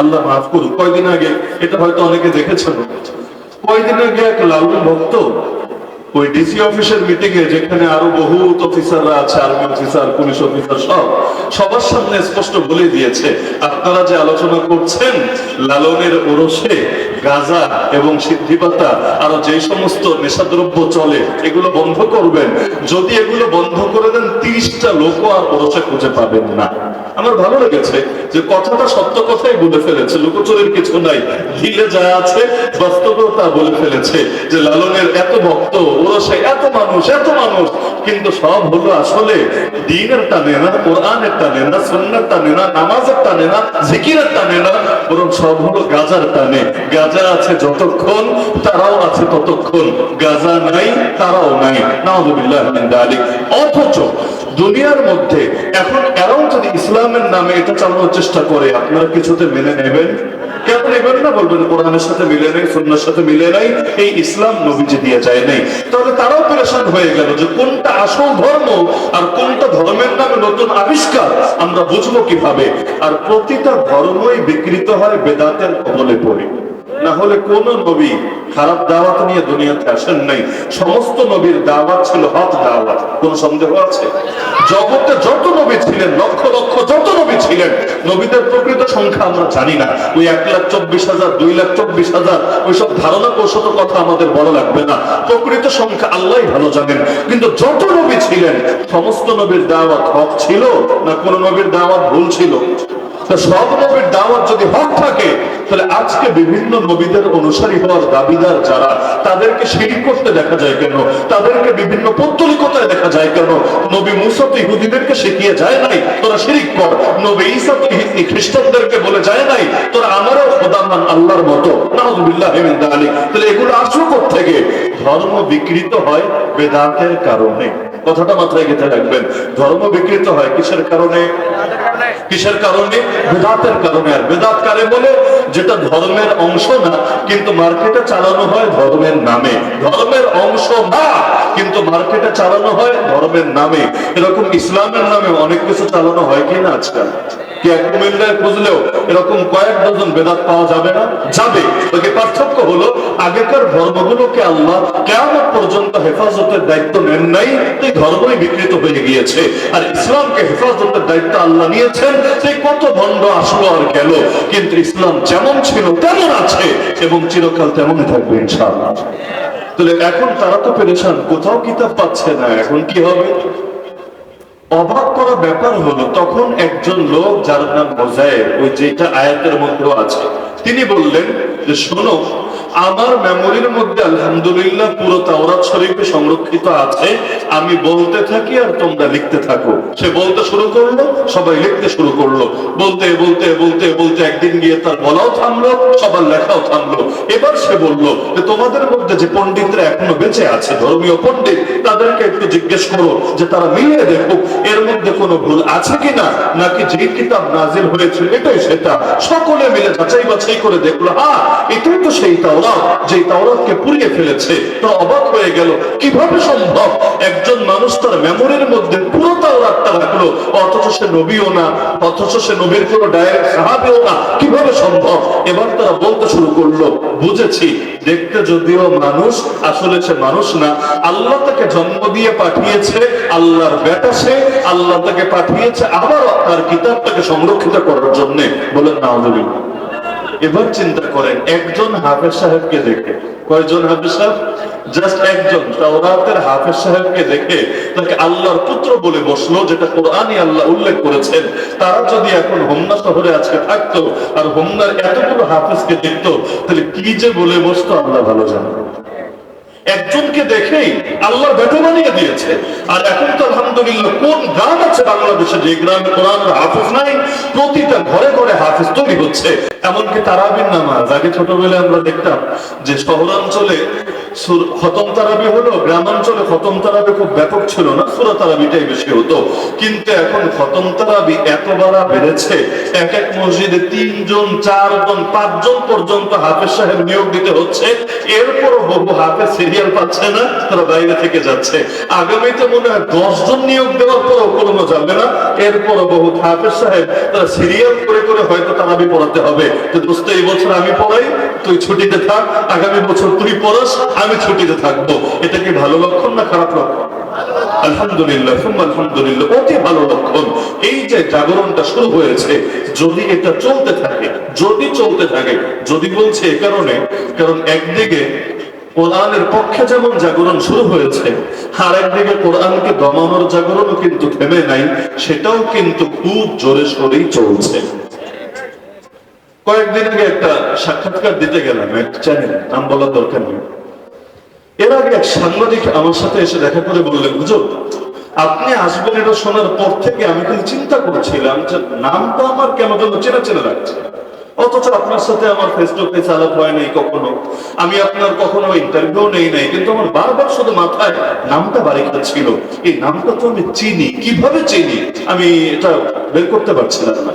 আল্লাহ মাফ করুক। কয়দিন আগে, এটা হয়তো অনেকে দেখেছেন, কয়দিন আগে এক লালন ভক্ত ওই ডিসি অফিসের মিটিং এ, যেখানে আরো বহুত অফিসাররা আছে, আর্মি অফিসার, পুলিশ অফিসার, সবার সামনে স্পষ্ট বলে দিয়েছে, আপনারা যে আলোচনা করছেন লালনের ওরসে গাঁজা এবং সিদ্ধিপাতা আরো যে সমস্ত নেশাদ্রব্য চলে এগুলো বন্ধ করবেন। যদি এগুলো বন্ধ করে দেন 30টা লোকও আর ওরসে খুঁজে পাবেন না। আমার ভালো লেগেছে যে কথাটা সত্য কথাই বলে ফেলেছে, লুকোচুরির কিছু নাই, দিলে যা আছে বাস্তবেও তা বলে ফেলেছে যে লালনের এত ভক্ত, ওরসে এত মানুষ, কিন্তু সব হলো আসলে দ্বীনের টানে না, কোরআনের টানে না, সুন্নাহর টানে না, নামাজের টানে না, জিকিরের টানে না, বরং সব হলো গাজার টানে। গাজা আছে যতক্ষণ তারাও আছে ততক্ষণ, গাজা নাই তারাও নাই। নাউযুবিল্লাহি মিন যালিক। অথচ দুনিয়ার মধ্যে এখন এরাও যদি ইসলামের নামে এটা চালানোর চেষ্টা করে, আপনারা কিছুতে মেনে নেবেন? কেন নেবেন না? বলবেন কোরআনের সাথে মিলে নেই, সুন্নাহর সাথে মিলে নাই, এই ইসলাম নবীজি দিয়ে যায় নাই। তাহলে তারাও পেরেশান হয়ে গেল যে কোনটা আসল ধর্ম আর কোনটা ধর্মের নামে নতুন আবিষ্কার, আমরা বুঝবো কিভাবে? আর প্রতিটা ধর্মই বিকৃত হয় বেদাতের কবলে পড়ে। না হলে কোন নবী খারাপ দাওয়াত নিয়ে দুনিয়াতে আসেন নাই। সমস্ত নবীর দাওয়াত ছিল হক দাওয়াত, কোন সন্দেহ আছে? জগতে যত নবী ছিলেন, লক্ষ লক্ষ যত নবী ছিলেন, নবীদের প্রকৃত সংখ্যা আমরা জানি না। ওই 1,24,000, 2,24,000 ওইসব ধারণা কৌশল কথা আমাদের বড় লাগবে না। প্রকৃত সংখ্যা আল্লাহই ভালো জানেন। কিন্তু যত নবী ছিলেন, সমস্ত নবীর দাওয়াত হক ছিল না কোন নবীর দাওয়াত ভুল ছিল? সব নবীর দাওয়াত যদি হক থাকে, তাহলে আজকে বিভিন্ন নবীদের অনুসারী হওয়ার দাবিদার যারা, তাদেরকে শিরক করতে দেখা যায় কেন? তাদেরকে বিভিন্ন পৌত্তলিকতায় দেখা যায় কেন? নবী মুসা তো ইহুদিদেরকে শিখিয়ে যায় নাই তোরা শিরক কর, নবী ঈসা তো খ্রিস্টানদেরকে বলে যায় নাই তোরা আমারও খোদা মান আল্লাহর মতো। নাউযুবিল্লাহি মিন যালিক। তাহলে এগুলো আসলো কোত্থেকে? ধর্ম বিকৃত হয় বেদাতের কারণে। কথাটা মাথায় গেঁথে রাখবেন। ধর্ম বিকৃত হয় কিসের কারণে? কিসের কারণে? বেদাতের কারণে। আর বেদাত কারে বলে? যেটা ধর্মের অংশ না কিন্তু মার্কেটে চালানো হয় ধর্মের নামে। ধর্মের অংশ না কিন্তু মার্কেটে চালানো হয় ধর্মের নামে। এরকম ইসলামের নামে অনেক কিছু চালানো হয় কিনা আজকাল? কি এক কুমিল্লায় খুঁজলেও এরকম কয়েক ডজন বেদাত পাওয়া যাবে না? যাবে। ওকে পার্থক্য হলো আগেকার ধর্মগুলোকে আল্লাহ কিয়ামত পর্যন্ত হেফাজতের দায়িত্ব নেন নাই, এই ধর্মই বিকৃত হয়ে গিয়েছে। আর ইসলামকে হেফাজতের দায়িত্ব আল্লাহ নিয়েছেন। সেই কত ভণ্ড আসলো আর গেল, কিন্তু ইসলাম যেমন ছিল তেমন আছে এবং চিরকাল তেমনই থাকবে ইনশাআল্লাহ। তাহলে এখন তারা তো পেরেশান, কোথাও কিতাব পাচ্ছে না, এখন কি হবে? অবাক করা ব্যাপার হলো, তখন একজন লোক যার নাম মোজায়ের, ওই যেটা আয়াতের মধ্যে আছে, তিনি বললেন যে শোনো, আমার মেমোরির মধ্যে আলহামদুলিল্লাহ পুরো তাওরাত শরীফে সংরক্ষিত আছে, আমি বলতে থাকি আর তোমরা লিখতে থাকো। সে বলতে শুরু করলো, সবাই লিখতে শুরু করলো। বলতে বলতে বলতে বলতে একদিন গিয়ে তার বলাও থামলো, সবার লেখাও থামলো। এবার সে বললো যে তোমাদের মধ্যে যে পণ্ডিতরা এখনো বেঁচে আছে, ধর্মীয় পণ্ডিত, তাদেরকে একটু জিজ্ঞেস করো যে তারা মিলিয়ে দেখুক এর মধ্যে কোনো ভুল আছে কিনা, নাকি যে কিতাব নাজিল হয়েছিল এটাই সেটা। সকলে মিলে যাচাই বাছাই করে দেখলো, হ্যাঁ এটাই তো সেই তাওরাত যে তাওরাতকে পুড়িয়ে ফেলেছে। তো অবাক হয়ে গেল, কিভাবে সম্ভব একজন মানুষ তার মেমোরির মধ্যে পুরো তাওরাতটা রাখলো, অথচ সে নবীও না, অথচ সে নবীর কোনো ডাইরেক্ট সাহাবীও না, কিভাবে সম্ভব? এবার তারা বলতে শুরু করলো, বুঝেছি, দেখতে যদিও মানুষ, আসলে সে মানুষ না, আল্লাহ তাকে জন্ম দিয়ে পাঠিয়েছে, আল্লাহর বেটা সে, আল্লাহ তাকে পাঠিয়েছে আবারও তার কিতাবটাকে সংরক্ষিত করার জন্য। বলেন নাউযুবিল্লাহ। এবার চিন্তা করেন, একজন হাফেজ সাহেবকে দেখে, কয়জন হাফেজ সাহেব? জাস্ট একজন তাওরাতের হাফেজ সাহেবকে দেখে তাকে আল্লাহর পুত্র বলে বসলো, যেটা কোরআনই আল্লাহ উল্লেখ করেছেন। তারা যদি এখন হোমনা শহরে আজকে থাকতো আর হোমনার এতগুলো হাফেজকে দেখতো, তাহলে কি যে বলে বসতো আল্লাহ ভালো জানে। একজনকে দেখেই আল্লাহর বেটা বানিয়ে দিয়েছে। আর এখন তো আলহামদুলিল্লাহ কোন গ্রাম আছে বাংলাদেশে যে গ্রামে কোরআনের হাফেজ নাই? প্রতিটা ঘরে ঘরে হাফেজ তৈরি হচ্ছে। এমনকি তারাবির নামাজ, আগে ছোটবেলায় আমরা দেখতাম যে শহরাঞ্চলে খতম তারাবি হলো, গ্রামাঞ্চলে খতম তারাবি খুব ব্যাপক ছিল না, সূরা তারাবিটাই বেশি হতো। কিন্তু এখন খতম তারাবি এত বাড়া বেড়েছে, এক এক মসজিদে 3 জন 4 জন 5 জন পর্যন্ত হাফেজ সাহেব নিয়োগ দিতে হচ্ছে। এরপরও বহু হাফেজ সিরিয়াল পাচ্ছে না, তারা বাইরে থেকে যাচ্ছে। আগামীতে মনে হয় 10 জন নিয়োগ দেওয়ার পরও কোনো যাবে না। এরপরও বহু হাফেজ সাহেব তারা সিরিয়াল করে করে হয়তো তারাবি পড়াতে হবে, যে দোস্ত এই বছর আমি পড়াই, তুই ছুটিতে থাক, আগামী বছর তুই পড়াস, আমি ছুটিতে থাকবো। এটা কি ভালো লক্ষণ না খারাপ লক্ষণ? আলহামদুলিল্লাহ, আলহামদুলিল্লাহ, অতি ভালো লক্ষণ। এই যে জাগরণটা শুরু হয়েছে, যদি এটা চলতে থাকে, যদি বলছে এ কারণে, কারণ একদিকে কোরআনের পক্ষে যেমন জাগরণ শুরু হয়েছে, আর একদিকে কোরআনকে দমানোর জাগরণও কিন্তু থেমে নাই, সেটাও কিন্তু খুব জোরে সোরেই চলছে। কয়েকদিন আগে একটা সাক্ষাৎকার দিতে গেলাম এক চ্যানেল, নাম বলার দরকার নেই। এর আগে এক সাংবাদিক আমার সাথে এসে দেখা করে বললেন, হুজুর আপনি আসবেন এটা শোনার পর থেকে আমি কিন্তু চিন্তা করছিলাম যে নামটা আমার কেন যেন চেনা চেনা লাগছে, অথচ আপনার সাথে আমার ফেস টু ফেস আলাপ হয় নাই কখনো, আমি আপনার কখনো ইন্টারভিউ নেই নাই, কিন্তু আমার বারবার শুধু মাথায় নামটা বাড়ি ছিল। এই নামটা তো আমি চিনি, কিভাবে চিনি আমি এটা বের করতে পারছিলাম না।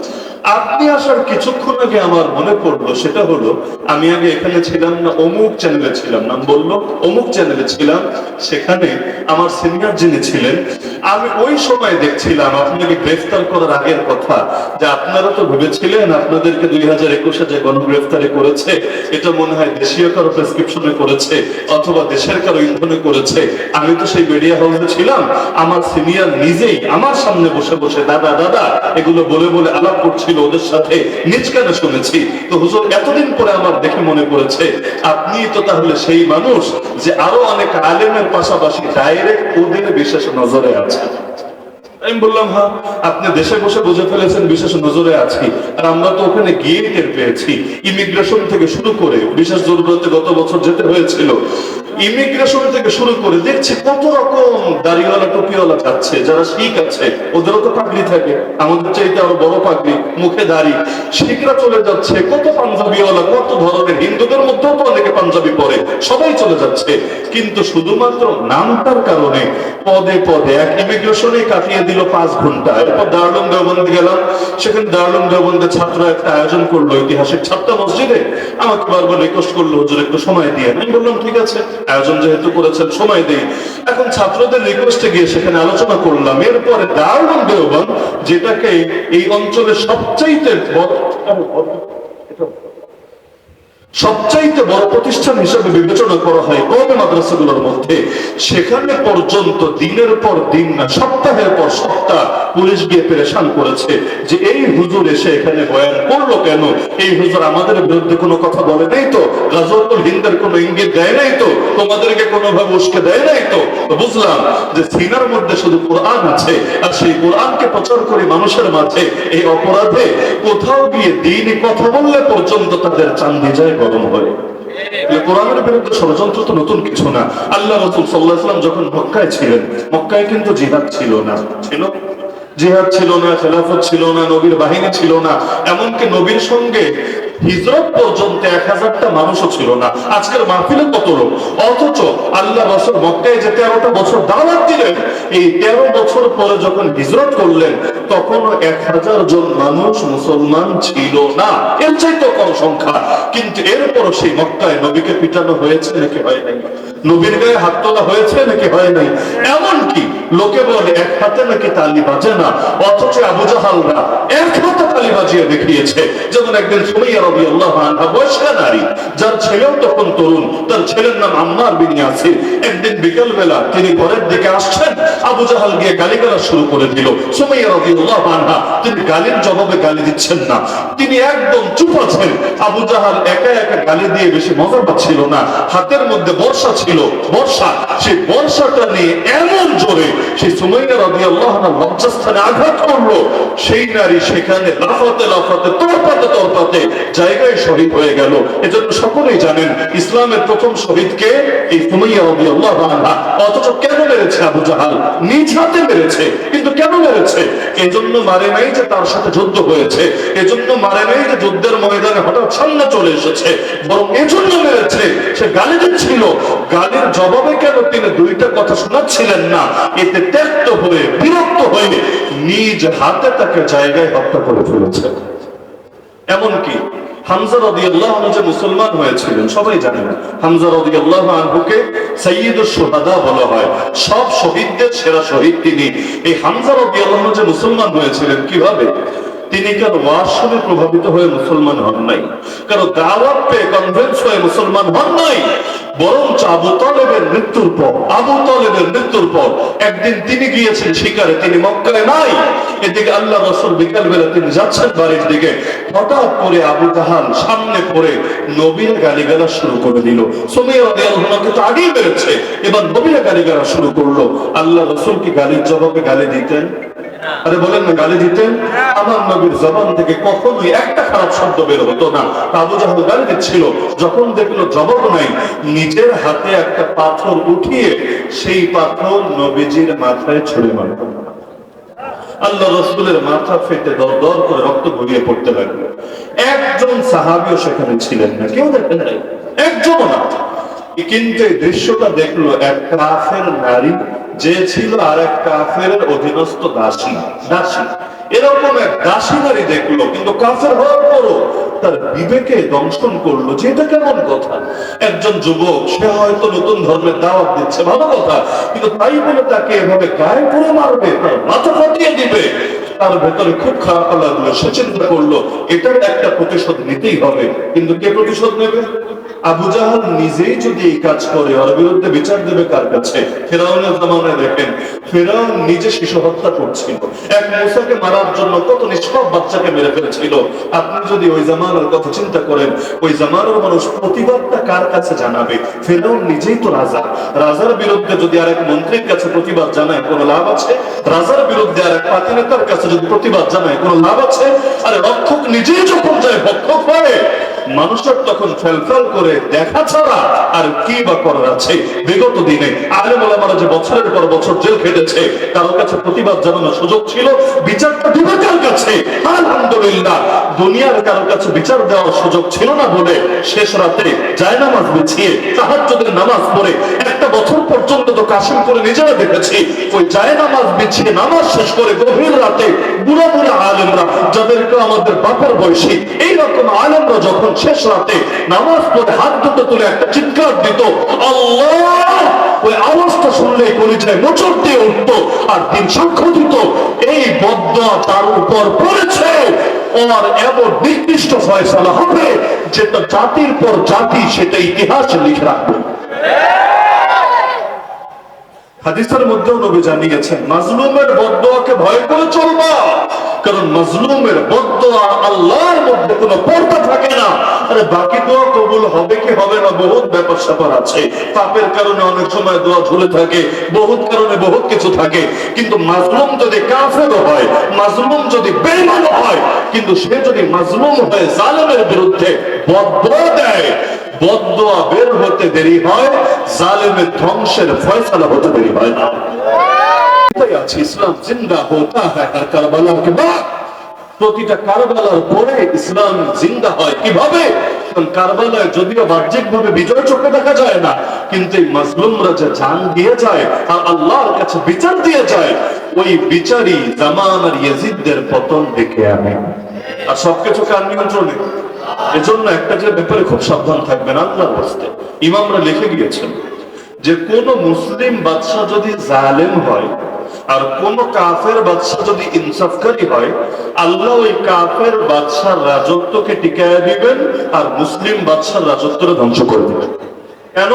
আপনি আসার কিছুক্ষণ আগে আমার মনে পড়লো, সেটা হলো আমি আগে এখানে ছিলাম না, অমুক চ্যানেলে ছিলাম, নাম বললো অমুক চ্যানেলে ছিলাম, সেখানে আমার সিনিয়র যিনি ছিলেন, আমি ওই সময় দেখছিলাম আপনাকে গ্রেফতার করার আগের কথা, যে আপনারা তো ভেবেছিলেন আপনাদেরকে 2021-এ যে গণগ্রেফতারি করেছে এটা মনে হয় দেশীয় কারো প্রেসক্রিপশনে করেছে অথবা দেশের কারো ইন্ধনে করেছে। আমি তো সেই মিডিয়া হাউসে ছিলাম, আমার সিনিয়র নিজেই আমার সামনে বসে বসে দাদা দাদা এগুলো বলে বলে আলাপ করছিল ওদের সাথে, নিজ কানে শুনেছি। তো হুজুর এতদিন পরে আমার দেখে মনে পড়েছে আপনি তো তাহলে সেই মানুষ যে আরো অনেক আলেমের পাশাপাশি ডাইরেক্ট ওদের বিশেষ নজরে আছে। আমি বললাম হ্যাঁ, আপনি দেশে বসে বুঝে ফেলেছেন বিশেষ নজরে আছি, আর আমরা তো ওখানে গিয়ে টের পেয়েছি। ইমিগ্রেশন থেকে শুরু করে, বিশেষ জরুরতে গত বছর যেতে হয়েছিল, ইমিগ্রেশন থেকে শুরু করে দেখছি কত রকম দাড়িওয়ালা টুপিওয়ালা যাচ্ছে, যারা শিখ আছে ওদেরও তো পাগড়ি থাকে, আমাদের চাইতে আরো বড় পাগড়ি, মুখে দাড়ি, শিখরা চলে যাচ্ছে, কত পাঞ্জাবিওয়ালা, কত ধরনের, হিন্দুদের মধ্যেও তো অনেকে পাঞ্জাবি পরে, সবাই চলে যাচ্ছে। কিন্তু শুধুমাত্র নামটার কারণে পদে পদে এক ইমিগ্রেশনে কাটিয়ে দিল 5 ঘন্টা। এরপর দারুল দেওবন্দে গেলাম, সেখানে দারুল দেওবন্দের ছাত্ররা একটা আয়োজন করলো ঐতিহাসিক ছাত্রা মসজিদে, আমাকে বারবার রিকোয়েস্ট করলো হুজুর একটু সময় দিয়ে। আমি বললাম ঠিক আছে, আয়োজন যেহেতু করেছেন সময় দেই। এখন ছাত্রদের রিকোয়েস্টে গিয়ে সেখানে আলোচনা করলাম। এরপরে দারুল দেওবন্দ, যেটাকে এই অঞ্চলের সবচাইতে বড় প্রতিষ্ঠান হিসেবে বিবেচনা করা হয় কওমি মাদ্রাসাগুলোর মধ্যে, সেখানে পর্যন্ত দিনের পর দিন না সপ্তাহের পর সপ্তাহ পুলিশ গিয়ে পেরেশান করেছে যে এই হুজুর এসে এখানে বয়ান করলো কেন, এই হুজুর আমাদের বিরুদ্ধে কোনো কথা বলে নাই তো, গাজওয়াতুল হিন্দের কোনো ইঙ্গিত দেয় নাই তো, তোমাদেরকে কোনোভাবে উস্কে দেয় নাই তো। বুঝলাম যে সিনার মধ্যে শুধু কোরআন আছে, আর সেই কোরআনকে প্রচার করে মানুষের মাঝে এই অপরাধে কোথাও গিয়ে দিনই কথা বললে পর্যন্ত তাদের চান্দি যায় গরম হয়। কোরআনের বিরুদ্ধে ষড়যন্ত্র তো নতুন কিছু না। আল্লাহ রাসূল সাল্লাল্লাহু আলাইহি ওয়াসাল্লাম যখন মক্কায় ছিলেন, মক্কায় কিন্তু জিহাদ ছিল না, জিহাদ ছিল না, খেলাফত ছিল না, নবীর বাহিনী ছিল না, এমনকি নবীর সঙ্গে হিজরত পর্যন্ত 1000টা মানুষও ছিল না। আজকের মাহফিলে কত লোক, অথচ আল্লাহ রাসূল মক্কায় যে 13টা বছর দাওয়াত দিলেন, এই 13 বছর পরে যখন হিজরত করলেন তখনও 1000 জন মানুষ মুসলমান ছিল না, এর চাইতে কম সংখ্যা। কিন্তু এরপরও সেই মক্কায় নবীকে পিটানো হয়েছে নাকি হয় নাই, নবীর গায়ে হাত তোলা হয়েছে নাকি হয় নাই, এমনকি লোকে বলে এক হাতে নাকি তালি বাজে না, অথচ আবু জাহালরা এক হাতে তালি বাজিয়ে দেখিয়েছে। যেমন একদিন সুমাইয়া রাদিয়াল্লাহু আনহা, বয়স্কা নারী, যার ছেলেও তখন তরুণ, তার ছেলের নাম আম্মার বিন ইয়াসির, একদিন বিকেল বেলা তিনি ঘরের দিকে আসছেন, আবু জাহাল গিয়ে গালিগালাজ শুরু করে দিল। সুমাইয়া রাদিয়াল্লাহু আনহা তিনি গালির জবাবে গালি দিচ্ছেন না, তিনি একদম চুপ আছেন। আবু জাহাল একা একা গালি দিয়ে বেশি মজা পাচ্ছিল না, হাতের মধ্যে বর্ষা ছিল, বর্ষা, সেই বর্ষাটা নিয়ে এমন জোরে সেই সুমাইয়া রাদিয়াল্লাহু আনহা লজ্জাস্থানে আঘাত করলো, সেই নারী সেখানে লাফাতে লাফাতে তোরপাতে তোরপাতে জায়গায় শহীদ হয়ে গেল। এজন্য সকলেই জানেন ইসলামের প্রথম শহীদকে এই সুমাইয়া রাদিয়াল্লাহু আনহা। অথচ কেন মেরেছে আবু জাহাল? নিজ হাতে মেরেছে। কিন্তু কেন মেরেছে? এজন্য মারে নাই যে তার সাথে যুদ্ধ হয়েছে, এজন্য মারে নাই যে যুদ্ধের ময়দানে হঠাৎ সামনে চলে এসেছে, বরং এজন্য মেরেছে সে গালি দিচ্ছিল। গালির জবাবে কেন তিনি দুইটা কথা শোনাচ্ছিলেন না? এতে ত্যক্ত হয়ে বিরক্ত হয়ে নিজ হাতে তাকে জায়গায় হত্যা করে ফেলেছে। এমনকি হামজা রাদিয়াল্লাহু আনহু যে মুসলমান হয়েছিলেন সবাই জানেন, হামজা রাদিয়াল্লাহু আনহুকে সাইয়্যিদুশ শুহাদা বলা হয়, সব শহীদদের সেরা শহীদ তিনি। এই হামজা রাদিয়াল্লাহু আনহু যে মুসলমান হয়েছিলেন কিভাবে? তিনি কেন ওয়াজ শুনে প্রভাবিত হয়ে মুসলমান হন নাই, কারণ দাওয়াত পেয়ে কনভিন্স হয়ে মুসলমান হন নাই, বরঞ্চ আবু তালেবের মৃত্যুর পর একদিন তিনি গিয়েছেন শিকারে, তিনি মক্কায় নাই। এদিকে আল্লাহ রাসূল বিকাল বেলা তিনি যাচ্ছেন বাড়ির দিকে, হঠাৎ করে আবু জাহাল সামনে পড়ে নবীর গালিগালাজ শুরু করে দিল। সুমাইয়া রাদিয়াল্লাহু আনহাকে তো আগেই মেরেছে, এবার নবীর গালিগালাজ শুরু করলো। আল্লাহ রাসূল কি গালির জবাবে গালি দিতেন? আরে বলেন না, গালি দিতেন? আমার নবীর জবান থেকে কখনোই একটা খারাপ শব্দ বের হতো না। আবু জাহল গালি দিচ্ছিল, যখন দেখলো জবাব নাই, নিজের হাতে একটা পাথর উঠিয়ে সেই পাথর নবীজির মাথায় ছুঁড়ে মারল। আল্লাহ রাসূলের মাথা ফেটে দরদর করে রক্ত গড়িয়ে পড়তে লাগলো। একজন সাহাবীও সেখানে ছিলেন না, কেউ দেখেন নাই, একজনও না। কিন্তু এই দৃশ্যটা দেখলো এক কাফের নারী, যে ছিল আর এক কাফের অধীনস্থ দাসী। এরকম এক দাসী নারী দেখলো, কিন্তু কাফের হওয়ার পরও তার বিবেকে দংশন করলো যে এটা কেমন কথা। একজন যুবক, সে হয়তো নতুন ধর্মের দাওয়াত দিচ্ছে, ভালো কথা, কিন্তু তাই বলে তাকে এভাবে গায়ে পড়ে মারবে, তার মাথা ফাটিয়ে দিবে। তার ভেতরে খুব খারাপ লাগলো, সে চিন্তা করলো এটার একটা প্রতিশোধ নিতেই হবে। কিন্তু কে প্রতিশোধ নেবে? আবু জাহাল নিজেই যদি এই কাজ করে, ওর বিরুদ্ধে বিচার দেবে কার কাছে? ফেরাউনের জামানায় দেখেন, ফেরাউন নিজে শিশু হত্যা করছিল, এক মূসাকে মারার জন্য কত নিষ্পাপ বাচ্চাকে মেরে ফেলছিল। আপনি যদি ওই জামানার কথা চিন্তা করেন, ওই জামানার মানুষ প্রতিবাদটা কার কাছে জানাবে? ফেরাউন নিজেই তো রাজা, রাজার বিরুদ্ধে যদি আরেক মন্ত্রীর কাছে প্রতিবাদ জানায় কোনো লাভ আছে? রাজার বিরুদ্ধে আরেক পাতি নেতার কাছে যদি প্রতিবাদ জানায় কোনো লাভ আছে? আরে রক্ষক নিজেই যখন যায় ভক্ষক হয়, মানুষের তখন ফেলফেল করে দেখা ছাড়া আর কি বা করার আছে? বিগত দিনে আলেম ওলামারা যে বছরের পর বছর জেল খেটেছে, কারো কাছে প্রতিবাদ জানানোর সুযোগ ছিল, বিচারটা দিবে কার কাছে? আলহামদুলিল্লাহ, দুনিয়ার কারো কাছে বিচার দেওয়ার সুযোগ ছিল না বলে শেষ রাতে জায়নামাজ বিছিয়ে তাহাজ্জুদের নামাজ পড়ে একটা বছর পর্যন্ত তো কাশিমপুরে নিজেরা দেখেছি, ওই জায়নামাজ বিছিয়ে নামাজ শেষ করে গভীর রাতে বুড়া বুড়া আলেমরা, যাদেরকে আমাদের বাপের বয়সী, এইরকম আলেমরা যখন শেষ রাতে নামাজ পড়ে হাত দুটো তুলে একটা চিৎকার দিত, আল্লাহ, ওই আওয়াজটা শুনলেই কলিজায় মোচড় দিয়ে উঠত, আর দিন সাক্ষ্য দিত এই বদদোয়া তার উপর পড়েছে, ওর এমন নির্দিষ্ট ফয়সালা হবে যেটা জাতির পর জাতি সেটা ইতিহাসে লিখে রাখবে। হাদিসের মধ্যেও নবী জানিয়েছেন, মাজলুমের বদদোয়াকে ভয় করে চলবা, কারণ মাজলুমের বদদোয়া আল্লাহর মধ্যে কোনো পর্দা থাকে না। আরে বাকি দোয়া কবুল হবে কি হবে না বহুত ব্যাপার স্যাপার আছে, পাপের কারণে অনেক সময় দোয়া ঝুলে থাকে, বহুত কারণে বহুত কিছু থাকে। কিন্তু মাজলুম যদি কাফেরও হয়, মাজলুম যদি বেঈমান হয়, কিন্তু সে যদি মাজলুম হয়ে জালেমের বিরুদ্ধে বদদোয়া দেয়, বদদোয়া বের হতে দেরি হয়, জালেমের ধ্বংসের ফয়সালা হতে দেরি হয় না। এটাই আছে, ইসলাম জিন্দা হতা হ্যায় হর কারবালা কে বাদ। প্রতিটা কারবালার পরে ইসলাম জিন্দা হয়। কিভাবে? কারণ কারবালায় যদিও বাহ্যিকভাবে বিজয় চোখে দেখা যায় না, কিন্তু এই মাজলুমরা যে জান দিয়ে যায় আর আল্লাহর কাছে বিচার দিয়ে যায়, ওই বিচারই জামান আর ইয়াজিদদের পতন ডেকে আনে। আর সবকিছু কার নিয়ন্ত্রণে? এজন্য একটা যে ব্যাপারে খুব সাবধান থাকবেন, আল্লাহর রাস্তে ইমামরা লিখে গিয়েছেন যে কোন মুসলিম বাদশা যদি জালেম হয় আর কোন কাফের বাদশা যদি ইনসাফকারী হয়, আল্লাহ ওই কাফের বাদশার রাজত্বকে টিকায় দিবেন আর মুসলিম বাদশার রাজত্বকে ধ্বংস করে দিবেন। কেন?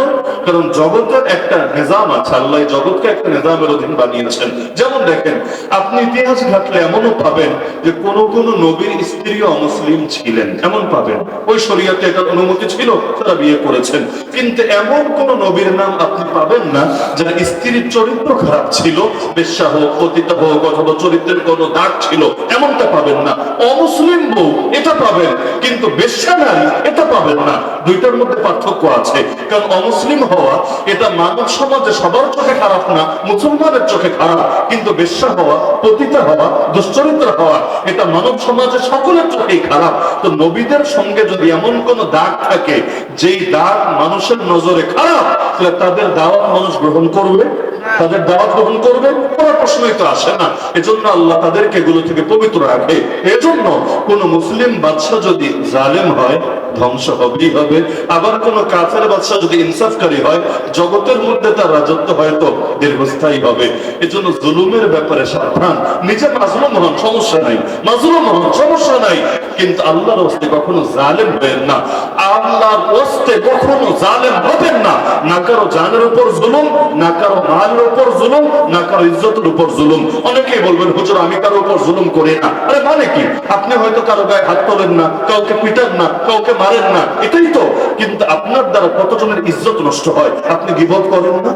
কারণ জগতের একটা নিজাম আছে, আল্লাহ জগৎকে একটা নিজামের অধীন বানিয়েছেন। যেমন দেখেন, আপনি ইতিহাস ঘাটলে এমনও পাবেন যে কোন কোন নবীর স্ত্রী অমুসলিম ছিলেন, এমন পাবেন। ওই শরীয়তে এটার অনুমতি ছিল, তারা বিয়ে করেছেন। কিন্তু এমন কোন নবীর নাম আপনি পাবেন না যার স্ত্রীর চরিত্র খারাপ ছিল, বেশ্যা হোক, পতিতা হোক, অথবা চরিত্রের কোনো দাগ ছিল, এমনটা পাবেন না। অমুসলিম বউ এটা পাবেন, কিন্তু বেশ্যা নারী এটা পাবেন না। দুইটার মধ্যে পার্থক্য আছে। কারণ অমুসলিম হওয়া এটা মানব সমাজে সবার চোখে খারাপ না, মুসলমানের চোখে খারাপ। কিন্তু বেশ্যা হওয়া, পতিতা হওয়া, দুশ্চরিত্র হওয়া এটা মানব সমাজে সকলের চোখেই খারাপ। তো নবীদের সঙ্গে যদি এমন কোন দাগ থাকে যেই দাগ মানুষের নজরে খারাপ, তাহলে তাদের দাওয়াত মানুষ গ্রহণ করবে? তাদের দাওয়াত গ্রহণ করবে? কোনো প্রশ্নই তো আসে না। এজন্য আল্লাহ তাদেরকে এগুলো থেকে পবিত্র রাখে। এজন্য কোন মুসলিম বাদশা যদি জালেম হয়, ধ্বংস হবেই হবে। আবার কোন কাফের বাদশা যদি ইনসাফকারী হয়, জগতের মধ্যে তার রাজত্ব হয়তো দীর্ঘস্থায়ী হবে। এজন্য জুলুমের ব্যাপারে সাবধান। নিজে মাজলুম হন, সমস্যা নাই, মাজলুম হন, সমস্যা নাই, কিন্তু আল্লাহর ওয়াস্তে কখনো জালেম হবেন না। আল্লাহর ওয়াস্তে কখনো জালেম হবেন না। না কারো জানের উপর জুলুম, না কারো মালের উপর জুলুম, না কারো ইজ্জতের উপর জুলুম। অনেকেই বলবেন, হুজুর আমি কারো উপর জুলুম করি না। আরে মানে কি? আপনি হয়তো কারো গায়ে হাত তোলেন না, কাউকে পিটান না, কাউকে মারেন না, এটাই তো। কিন্তু আপনার দ্বারা কতজনের ইজ্জত নষ্ট হয়। আপনি গীবত করেন না,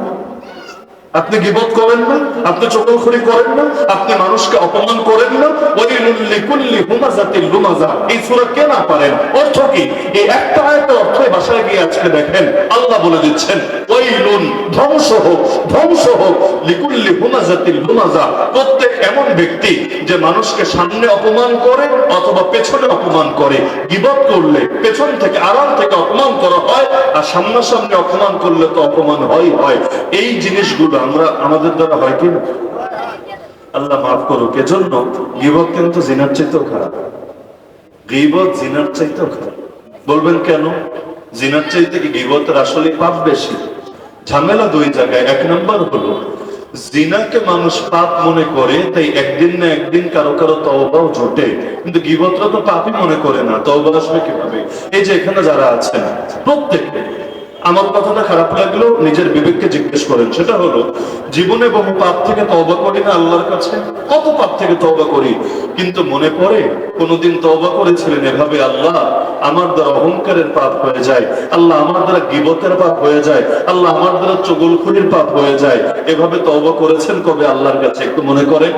আপনি গীবত করেন না, আপনি চগলখড়ি করেন না, আপনি মানুষকে অপমান করেন না। ওয়াইলুল লিকুল্লি হুমাযাতিল লুমাযা, এই সূরা কে না পারেন? অর্থ কি? এই একটা আয়াতের অর্থ ভাষায় গিয়ে আজকে দেখেন আল্লাহ বলে দিচ্ছেন, ওয়াইলুন, ধ্বংস হোক, ধ্বংস হোক, লিকুল্লি হুমাযাতিল লুমাযা, প্রত্যেক এমন ব্যক্তি যে মানুষকে সামনে অপমান করে অথবা পেছনে অপমান করে। গীবত করলে পেছন থেকে, আড়াল থেকে অপমান করা হয়, আর সামনাসামনি অপমান করলে তো অপমান হয়। এই জিনিসগুলো আমরা আমাদের দ্বারা হয় কি না? আল্লাহ মাফ করুক। এজন্য গীবত কিন্তু জিনার চাইতেও খারাপ। গীবত জিনার চাইতেও খারাপ। বলবেন কেন? জিনার চাইতে কি গীবতের আসলে পাপ বেশি? ঝামেলা দুই জায়গায়। এক নম্বর হলো, জিনাকে মানুষ পাপ মনে করে, তাই একদিন না একদিন কারো কারো তওবাও জোটে। কিন্তু গীবতরা তো পাপই মনে করে না, তওবা আসবে কিভাবে? এই যে এখানে যারা আছেন প্রত্যেকে, আমার কথাটা খারাপ লাগলেও নিজের বিবেককে জিজ্ঞেস করেন। সেটা হলো, জীবনে বহু পাপ থেকে তওবা করি না আল্লাহর কাছে? কত পাপ থেকে তওবা করি, কিন্তু মনে পড়ে কোনদিন তওবা করেছিলেন এভাবে, আল্লাহ আমার দ্বারা অহংকারের পাপ হয়ে যায়, আল্লাহ আমার দ্বারা গীবতের পাপ হয়ে যায়, আল্লাহ আমার দ্বারা চগলখড়ির পাপ হয়ে যায়। এভাবে তওবা করেছেন কবে আল্লাহর কাছে? একটু মনে করেন।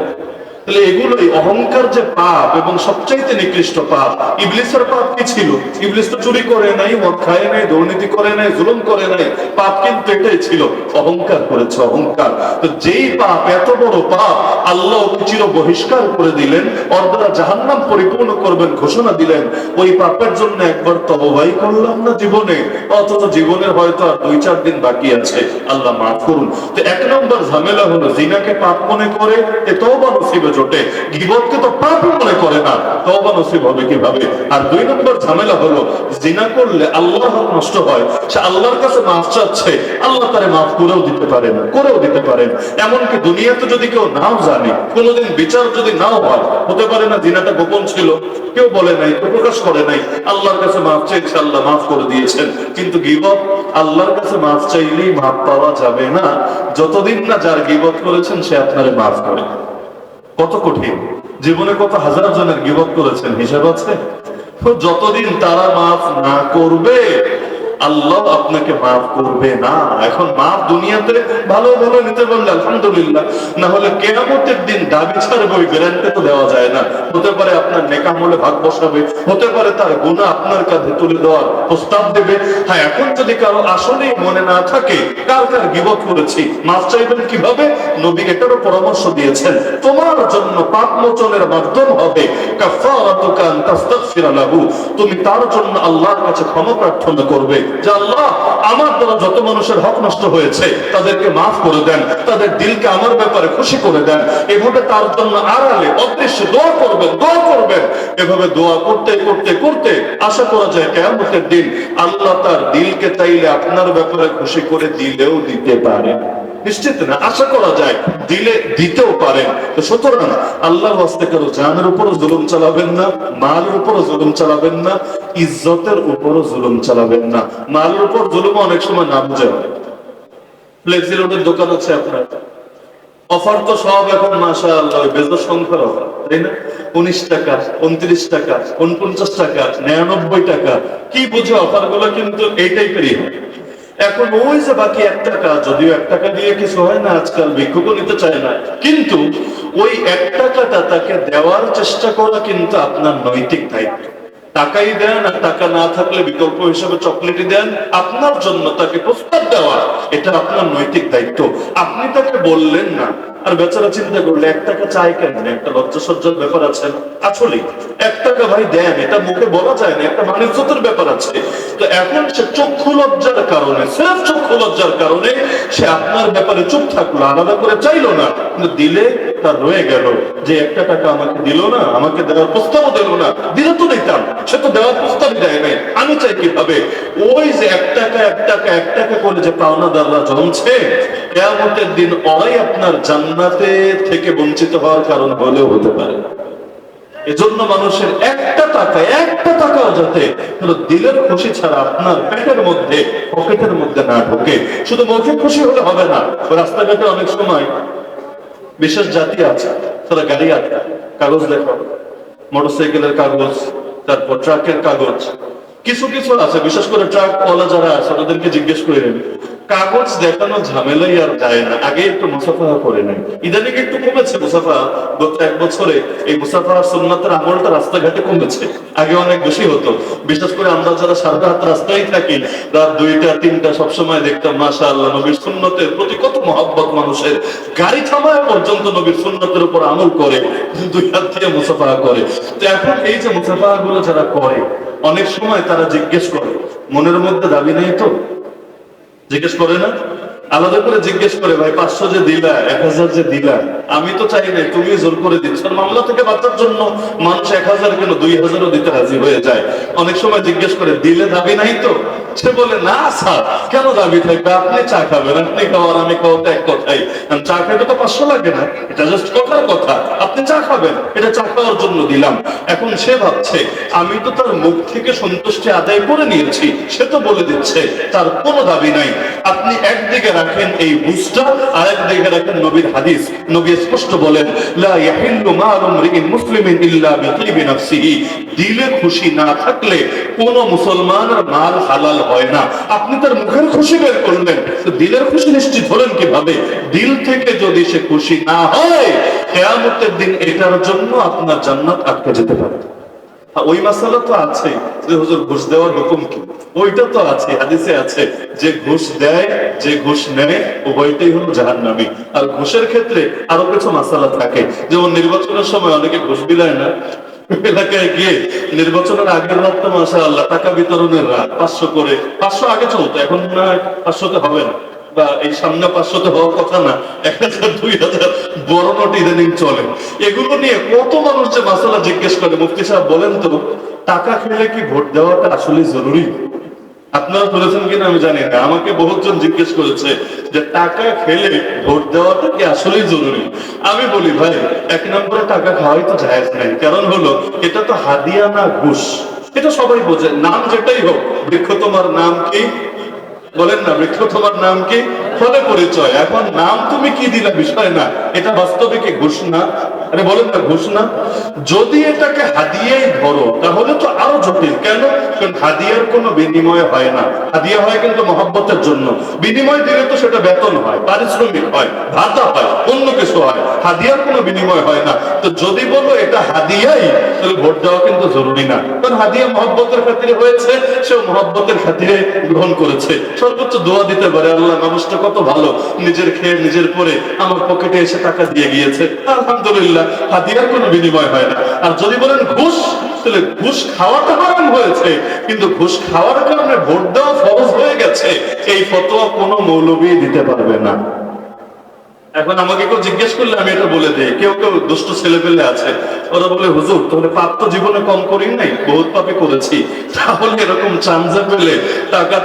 তাহলে এগুলোই অহংকার যে পাপ, এবং সবচাইতে নিকৃষ্ট পাপ। ইবলিসের পাপ কি ছিল? ইবলিস তো চুরি করে নাই, মদ খায় নাই, দুর্নীতি করে নাই, জুলুম করে নাই। পাপ কিন্তু এটাই ছিল, অহংকার করেছে, অহংকার। তো যেই পাপ, এত বড় পাপ, আল্লাহ চির বহিষ্কার করে দিলেন, ওর দ্বারা জাহান্নাম পরিপূর্ণ করবেন ঘোষণা দিলেন। ওই পাপের জন্য একবার তওবাই করলাম না জীবনে, অথচ জীবনের হয়তো আর 2-4 দিন বাকি আছে। আল্লাহ মাফ করুন। তো এক নম্বর ঝামেলা হলো, জিনাকে পাপ মনে করে এ তওবা নসিবে জোটে, গীবতকে তো পাপ মনে করে না, তওবা নসিব হবে কিভাবে? আর 2 নম্বর ঝামেলা হলো, জিনা করলে আল্লাহর হক নষ্ট হয়। সে আল্লাহর কাছে মাফ চাচ্ছে, আল্লাহ তারে মাফ করেও দিতে পারেন, করেও দিতে পারেন। এমনকি দুনিয়াতে যদি কেউ নাও জানে, কোনোদিন বিচার যদি নাও হয়, হতে পারে না জিনাটা গোপন ছিল, কেউ বলে নাই, কেউ প্রকাশ করে নাই, আল্লাহর কাছে মাফ চাইছে, আল্লাহ মাফ করে দিয়েছেন। কিন্তু গীবত, আল্লাহর কাছে মাফ চাইলেই মাফ পাওয়া যাবে না, যতদিন না যার গীবত করেছেন সে আপনারে মাফ করে। কত কঠিন! জীবনে কত হাজার জনের গীবত করেছেন, হিসাব আছে? যতদিন তারা মাফ না করবে, আল্লাহ আপনাকে মাফ করবে না। এখন মাফ দুনিয়াতে ভালো ভালো নিতে পারলে আলহামদুলিল্লাহ, না হলে কিয়ামতের দিন দাবি ছাড়বে, ওই গ্যারান্টি তো দেওয়া যায় না। হতে পারে আপনার নেক আমলে ভাগ বসাবে, হতে পারে তার গুনাহ আপনার কাঁধে তুলে দেওয়ার প্রস্তাব দেবে। হ্যাঁ, এখন যদি কারো আসলেই মনে না থাকে কার কার গীবত করেছি, মাফ চাইবেন কিভাবে? নবী এটারও পরামর্শ দিয়েছেন, তোমার জন্য পাপ মোচনের মাধ্যম হবে কাফারাতুকা আন তাস্তাগফিরা লাহু, তুমি তার জন্য আল্লাহর কাছে ক্ষমা প্রার্থনা করবে যে আল্লাহ, আমার দ্বারা যত মানুষের হক নষ্ট হয়েছে তাদেরকে মাফ করে দেন, তাদের দিলকে আমার ব্যাপারে খুশি করে দেন। এভাবে তার জন্য আড়ালে অদৃশ্যে দোয়া করবেন, দোয়া করবেন। এভাবে দোয়া করতে করতে করতে আশা করা যায় কিয়ামতের দিন আল্লাহ তার দিলকে চাইলে আপনার ব্যাপারে খুশি করে দিলেও দিতে পারে। নিশ্চিত না, আশা করা যায় দিলে দিতেও পারেন। তো সুতরাং আল্লাহর ওয়াস্তে কারো জানের উপরও জুলুম চালাবেন না, মালের উপরও জুলুম চালাবেন না, ইজ্জতের উপরও জুলুম চালাবেন না। মালের উপর জুলুম অনেক সময় না বুঝে হয়। ফ্লেক্সি লোডের দোকান আছে আপনার, অফার তো সব এখন মাশাআল্লাহ বেজর সংখ্যার অফার, তাই না? 19 টাকা, 29 টাকা, 49 টাকা, 99 টাকা, কি বুঝে অফার গুলো কিন্তু এই টাইপেরই হয়। এখন ওই যে বাকি 1 টাকা, যদিও 1 টাকা দিয়ে কিছু হয় না আজকাল, ভিক্ষুকও নিতে চায় না, কিন্তু ওই 1 টাকাটা তাকে দেওয়ার চেষ্টা করা কিন্তু আপনার নৈতিক দায়িত্ব। টাকাই দেন আর টাকা না থাকলে বিকল্প হিসেবে চকলেটই দেন, আপনার জন্য তাকে প্রস্তাব দেওয়া এটা আপনার নৈতিক দায়িত্ব। আপনি তাকে বললেন না, আর বেচারা চিন্তা করলে 1 টাকা চাই কেন, একটা লজ্জাসজ্জার ব্যাপার আছে না? আসলে 1 টাকা ভাই দেন, এটা মুখে বলা যায় না, একটা মানিজ্যতের ব্যাপার আছে। তো এখন সে চক্ষু লজ্জার কারণে, সির্ফ চক্ষু লজ্জার কারণে সে আপনার ব্যাপারে চুপ থাকলো, আলাদা করে চাইলো না, কিন্তু দিলে তার রয়ে গেল যে 1 টাকা আমাকে দিল না, আমাকে দেওয়ার প্রস্তাবও দিল না, দিলে তো দিতাম, সে তো দেওয়ার প্রস্তাবই দেয় নাই, আমি চাই কিভাবে? ওই যে 1 টাকা 1 টাকা 1 টাকা করে যে পাওনাদাররা জমছে, কিয়ামতের দিন ওরাই আপনার জান্নাতে থেকে বঞ্চিত হওয়ার কারণ হলেও হতে পারে। এজন্য মানুষের একটা টাকাও যাতে দিলের খুশি ছাড়া আপনার পেটের মধ্যে, পকেটের মধ্যে না ঢোকে। শুধু মৌখিক খুশি হলে হবে না। রাস্তাঘাটে অনেক সময় বিশেষ জাতি আছে, তারা গাড়ি কাগজ দেখাও, মোটরসাইকেলের কাগজ, তারপর ট্রাকের কাগজ, কিছু কিছু আছে, বিশেষ করে ট্রাক ওয়ালা যারা আছে ওদেরকে জিজ্ঞেস করে নেন, কাগজ দেখানো ঝামেলাই আর যায় না। আগে একটু মুসাফাহা করে নেন, ইদানিং একটু কমেছে মুসাফাহা, গত 1 বছরে এই মুসাফাহা সুন্নাতের আমলটা রাস্তাঘাটে কমেছে, আগে অনেক বেশি হতো। বিশেষ করে আমরা যারা সারা রাত রাস্তায় থাকি, রাত 2টা 3টা সবসময় দেখতাম মাশাআল্লাহ নবীর সুন্নতের প্রতি কত মহব্বত মানুষের, গাড়ি থামায় পর্যন্ত নবীর সুন্নতের উপর আমল করে, 2 হাত দিয়ে মুসাফাহা করে। তো এখন এই যে মুসাফাহা গুলো যারা করে, অনেক সময় তারা জিজ্ঞেস করে, মনের মধ্যে দাবি নেই তো? জিজ্ঞেস করে না? আলাদা করে জিজ্ঞেস করে, ভাই 500 যে দিলা, 1000 যে দিলা, আমি তো চাই নাই, তুমি জোর করে দিচ্ছ। মামলা থেকে বাঁচার জন্য মানুষ 1000 কেন 2000ও দিতে রাজি হয়ে যায়। অনেক সময় জিজ্ঞেস করে, দিলে দাবি নাই তো? সে বলে, না স্যার, কেন দাবি থাকবে? আপনি চা খাবেন, আপনি খাওয়ার, আমি খাওয়াতে এক কথাই, চা খাইতে তো 500 লাগে না, এটা জাস্ট কথার কথা। আপনি চা খাবেন, এটা চা খাওয়ার জন্য দিলাম। এখন সে ভাবছে আমি তো তার মুখ থেকে সন্তুষ্টি আদায় করে নিয়েছি, সে তো বলে দিচ্ছে তার কোনো দাবি নাই। আপনি একদিকে রাখেন এই বুঝটা, আর একদিকে রাখেন নবীর হাদিস। নবী স্পষ্ট বলেন, লা ইয়াহিল্লু মালু মরিইন মুসলিমিন ইল্লা বিতিবি নাফসিহি। দিলে খুশি না থাকলে কোন মুসলমানের মাল হালাল হয় না। আপনি তার মুখের খুশি বের করলেন, তো দিলের খুশি নিশ্চিত হলেন কিভাবে? দিল থেকে যদি সে খুশি না হয়, কিয়ামতের দিন এটার জন্য আপনার জান্নাত আটকে যেতে পারে। ওই মাসালা তো আছে যে হুজুর ঘুষ দেওয়ার হুকুম কি, ওইটা তো আছে, হাদিসে আছে যে ঘুষ দেয়, যে ঘুষ নেয়, উভয়টাই হলো জাহান্নামী। আর ঘুষের ক্ষেত্রে আরো কিছু মাসালা থাকে, যেমন নির্বাচনের সময় অনেকে ঘুষ বিলায় না, এলাকায় গিয়ে নির্বাচনের আগের রাত তো মাশাআল্লাহ টাকা বিতরণের রাত, 500 করে, 500 আগে চলতো, এখন না 500তে হবে না, বা এই সামনে 500তে হওয়ার কথা না, 1000 2000 বড় নোট ইদানিং চলে। এগুলো নিয়ে কত মানুষ যে মাসালা জিজ্ঞেস করে, মুফতি সাহেব বলেন তো, টাকা খেলে কি ভোট দেওয়াটা আসলে জরুরি? আপনারা বলেছেন কিনা আমি জানি না, আমাকে বহুজন জিজ্ঞেস করেছে যে টাকা খেলে ভোট দেওয়াটা কি আসলে জরুরি। আমি বলি, ভাই 1 নম্বরে টাকা খাওয়াই তো জায়েজ নাই, কারণ হলো এটা তো হাদিয়া না ঘুষ, এটা সবাই বোঝে। নাম যেটাই হোক, বৃক্ষ তোমার নাম কি বলেন না, বৃক্ষ তোমার নাম কি, ফলে পরিচয়। এখন নাম তুমি কি দিলা বিষয় না, এটা বাস্তবে কি ঘুষ না? আরে বলেন না, ঘুষ না? যদি এটাকে হাদিয়াই ধরো তাহলে তো আরো জটিল। কেন? কারণ হাদিয়ার কোনো বিনিময় হয় না, হাদিয়া হয় কিন্তু মহব্বতের জন্য। বিনিময় দিলে তো সেটা বেতন হয়, পারিশ্রমিক হয়, ভাতা হয়, অন্য কিছু হয়, হাদিয়ার কোনো বিনিময় হয় না। তো যদি বলো এটা হাদিয়াই, তাহলে ভোট দেওয়া কিন্তু জরুরি না, কারণ হাদিয়া মহব্বতের খাতিরে হয়েছে, সেও মহব্বতের খাতিরে গ্রহণ করেছে। সর্বোচ্চ দোয়া দিতে পারে, আল্লাহ মানুষটা কত ভালো, নিজের খেয়ে নিজের পরে আমার পকেটে এসে টাকা দিয়ে গিয়েছে, আলহামদুলিল্লাহ, হাদিয়ার কোনো বিনিময় হয় না। আর যদি বলেন ঘুষ, তাহলে ঘুষ খাওয়াটা হারাম হয়েছে, কিন্তু ঘুষ খাওয়ার কারণে ভোট দেওয়া ফরজ হয়ে গেছে, এই ফতোয়া কোনো মৌলবী দিতে পারবে না। এখন আমাকে কেউ জিজ্ঞেস করলে আমি এটা বলে দিই। কেউ কেউ দুষ্ট ছেলে পেলে আছে, ওরা বলে হুজুর তাহলে পাপ তো জীবনে কম করি নাই, বহুত পাপই করেছি, তাহলে এরকম চান্সে পেলে